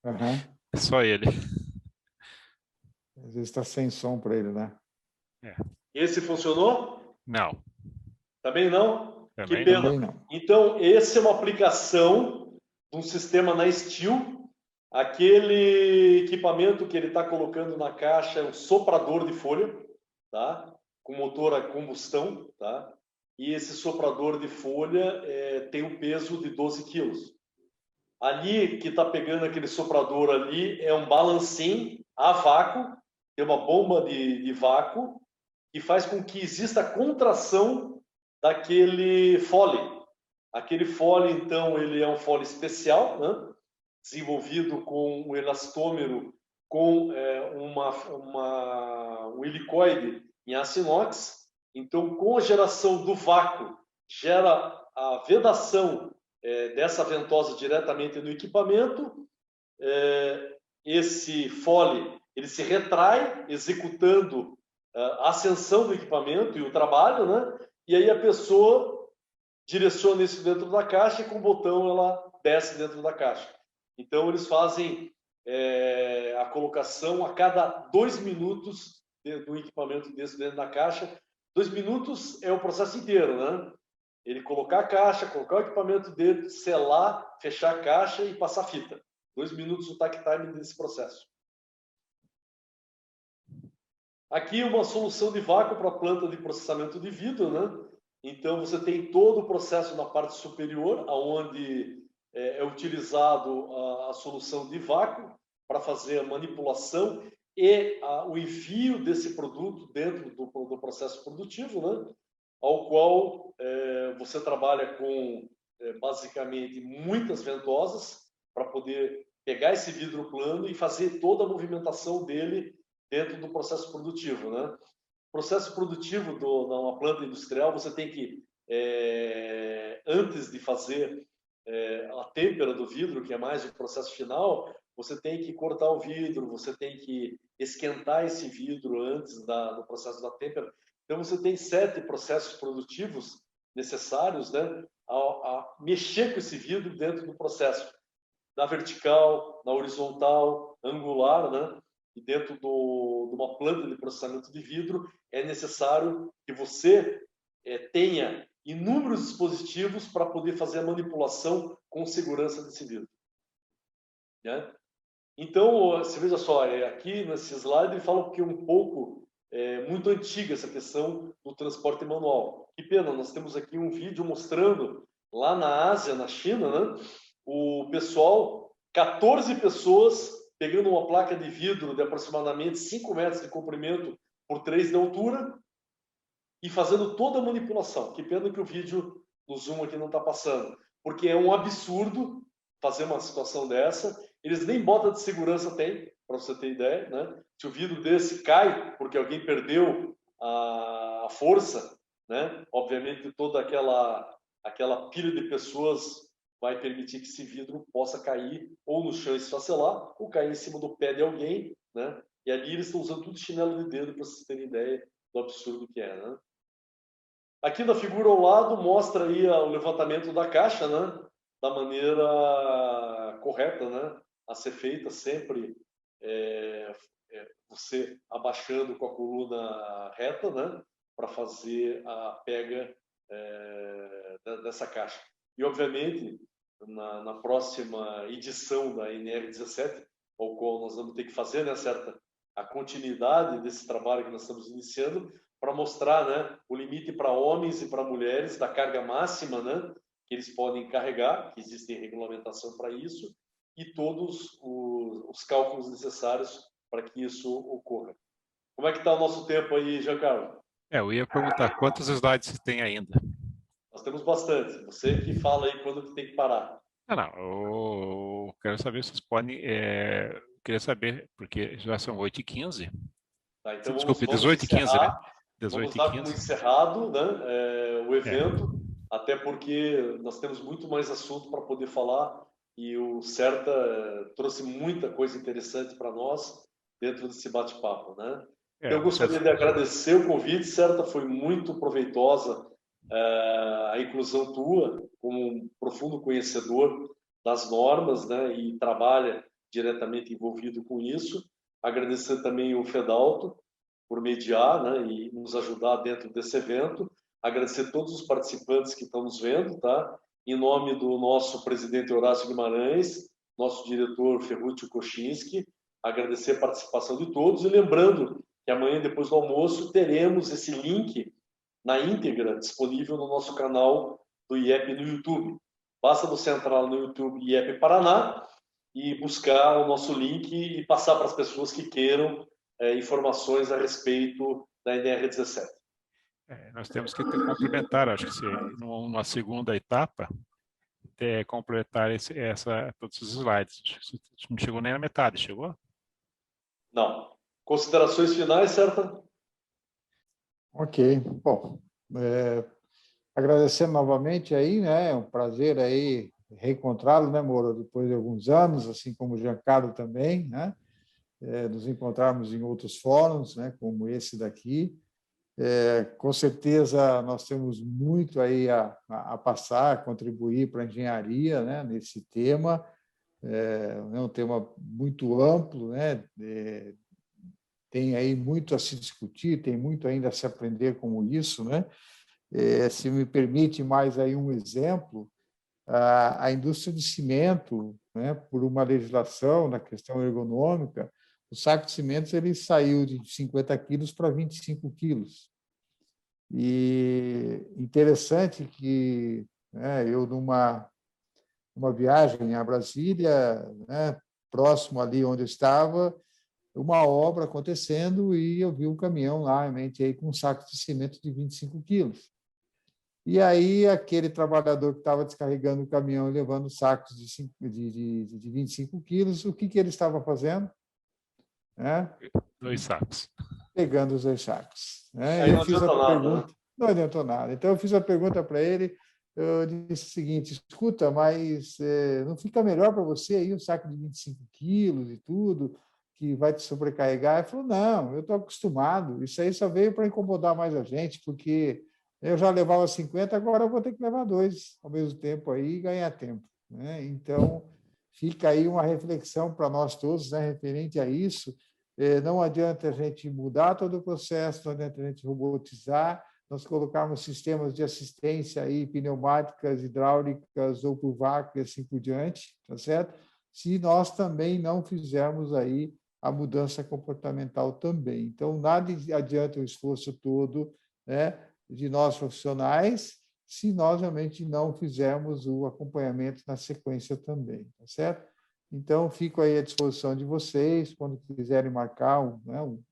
Uhum. É só ele. Às vezes está sem som para ele, né? Esse funcionou? Não. Também não? Também que pena. Não. Então, esse é uma aplicação de um sistema na Steel. Aquele equipamento que ele está colocando na caixa é um soprador de folha, tá? Com motor a combustão, tá? E esse soprador de folha tem um peso de 12 quilos. Ali, que está pegando aquele soprador ali, é um balancim a vácuo, tem uma bomba de vácuo, que faz com que exista a contração daquele fole. Aquele fole, então, ele é um fole especial, né? Desenvolvido com um elastômero, com um helicoide em aço inox. Então, com a geração do vácuo, gera a vedação dessa ventosa diretamente no equipamento. Esse fole ele se retrai, executando a ascensão do equipamento e o trabalho, né? E aí a pessoa direciona isso dentro da caixa e com o botão ela desce dentro da caixa. Então eles fazem a colocação a cada 2 minutos do equipamento desse dentro da caixa. 2 minutos é o processo inteiro, né? Ele colocar a caixa, colocar o equipamento dele, selar, fechar a caixa e passar a fita. 2 minutos o takt time desse processo. Aqui uma solução de vácuo para a planta de processamento de vidro, né? Então você tem todo o processo na parte superior, onde é utilizado a solução de vácuo para fazer a manipulação e o envio desse produto dentro do processo produtivo, né? Ao qual você trabalha com basicamente muitas ventosas para poder pegar esse vidro plano e fazer toda a movimentação dele dentro do processo produtivo, né? Processo produtivo numa planta industrial, você tem que, antes de fazer a têmpera do vidro, que é mais o processo final, você tem que cortar o vidro, você tem que esquentar esse vidro antes do processo da têmpera. Então, você tem 7 processos produtivos necessários, né, a mexer com esse vidro dentro do processo, na vertical, na horizontal, angular, né? E dentro de uma planta de processamento de vidro, é necessário que você tenha inúmeros dispositivos para poder fazer a manipulação com segurança desse vidro, né? Então, você veja só, aqui nesse slide ele fala que um pouco, muito antiga essa questão do transporte manual. Que pena, nós temos aqui um vídeo mostrando lá na Ásia, na China, né? O pessoal, 14 pessoas pegando uma placa de vidro de aproximadamente 5 metros de comprimento por 3 de altura e fazendo toda a manipulação. Que pena que o vídeo no Zoom aqui não está passando, porque é um absurdo fazer uma situação dessa. Eles nem bota de segurança tem, para você ter ideia, né? Se o vidro desse cai porque alguém perdeu a força, né? Obviamente toda aquela pilha de pessoas vai permitir que esse vidro possa cair ou no chão e esfacelar, ou cair em cima do pé de alguém, né? E ali eles estão usando tudo chinelo de dedo para vocês terem ideia do absurdo que é, né? Aqui na figura ao lado mostra aí o levantamento da caixa, né? Da maneira correta, né? A ser feita sempre você abaixando com a coluna reta, né? Para fazer a pega dessa caixa. E obviamente na próxima edição da NR17, ao qual nós vamos ter que fazer, né, a continuidade desse trabalho que nós estamos iniciando, para mostrar, né, o limite para homens e para mulheres da carga máxima, né, que eles podem carregar, que existe regulamentação para isso, e todos os cálculos necessários para que isso ocorra. Como é que está o nosso tempo aí, Giancarlo? Eu ia perguntar quantos slides você tem ainda. Nós temos bastante. Você que fala aí quando que tem que parar. Não, eu quero saber se vocês podem... queria saber, porque já são 8h15. Tá, então Desculpe, vamos 18h15, né? 18h15. Vamos dar como encerrado, né, o evento, até porque nós temos muito mais assunto para poder falar e o CERTA trouxe muita coisa interessante para nós dentro desse bate-papo, né? Então, eu gostaria de agradecer o convite, CERTA, foi muito proveitosa a inclusão tua, como um profundo conhecedor das normas, né, e trabalha diretamente envolvido com isso. Agradecer também o Fedalto por mediar, né, e nos ajudar dentro desse evento. Agradecer a todos os participantes que estão nos vendo, tá? Em nome do nosso presidente Horácio Guimarães, nosso diretor Ferruccio Kochinski, agradecer a participação de todos e lembrando que amanhã, depois do almoço, teremos esse link na íntegra disponível no nosso canal do IEP no YouTube. Basta você entrar no YouTube IEP Paraná e buscar o nosso link e passar para as pessoas que queiram informações a respeito da NR17. Nós temos que complementar, acho que numa segunda etapa, completar todos os slides. Não chegou nem na metade, chegou? Não. Considerações finais, certo? Ok. Bom, agradecendo novamente aí, né? É um prazer aí reencontrá-lo, né, Moura, depois de alguns anos, assim como o Giancarlo também, né? Nos encontrarmos em outros fóruns, né, como esse daqui. Com certeza nós temos muito aí a passar, a contribuir para a engenharia, né, nesse tema. É um tema muito amplo, né? Tem aí muito a se discutir, tem muito ainda a se aprender como isso, né? Se me permite mais aí um exemplo, a indústria de cimento, né, por uma legislação na questão ergonômica, o saco de cimento ele saiu de 50 quilos para 25 quilos. E interessante que, né, eu, numa viagem a Brasília, né, próximo ali onde eu estava, uma obra acontecendo e eu vi um caminhão lá, realmente, aí, com um saco de cimento de 25 quilos. E aí, aquele trabalhador que estava descarregando o caminhão e levando sacos de 25 quilos, o que ele estava fazendo? 2 sacos. Pegando os 2 sacos. Aí eu não fiz a adianta nada, pergunta, né? não adiantou nada. Então, eu fiz a pergunta para ele, eu disse o seguinte: escuta, mas não fica melhor para você aí um saco de 25 quilos e tudo, que vai te sobrecarregar? Ele falou: não, eu estou acostumado, isso aí só veio para incomodar mais a gente, porque eu já levava 50, agora eu vou ter que levar 2 ao mesmo tempo aí e ganhar tempo, né? Então, fica aí uma reflexão para nós todos, né, referente a isso. Não adianta a gente mudar todo o processo, não adianta a gente robotizar, nós colocarmos sistemas de assistência aí, pneumáticas, hidráulicas ou por vácuo e assim por diante, tá certo? Se nós também não fizermos aí a mudança comportamental também. Então, nada adianta o esforço todo, né, de nós profissionais, se nós realmente não fizermos o acompanhamento na sequência também, tá certo? Então, fico aí à disposição de vocês, quando quiserem marcar um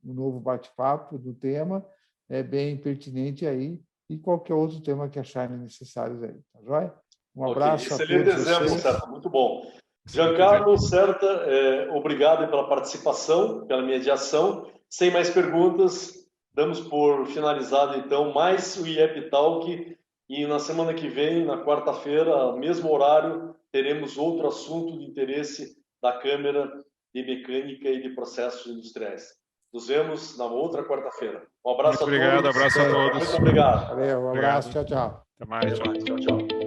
novo bate-papo do tema, é bem pertinente aí, e qualquer outro tema que acharem necessários aí, tá joia? Um abraço a todos Excelente exemplo, vocês. Serta, muito bom. Giancarlo, Serta, obrigado pela participação, pela mediação. Sem mais perguntas, damos por finalizado, então, mais o IEP Talk, e na semana que vem, na quarta-feira, mesmo horário, teremos outro assunto de interesse da Câmara de Mecânica e de Processos Industriais. Nos vemos na outra quarta-feira. Um abraço Muito obrigado, a todos. abraço a todos. Muito obrigado. Valeu, um abraço, tchau, tchau. Até mais, tchau. Tchau, tchau.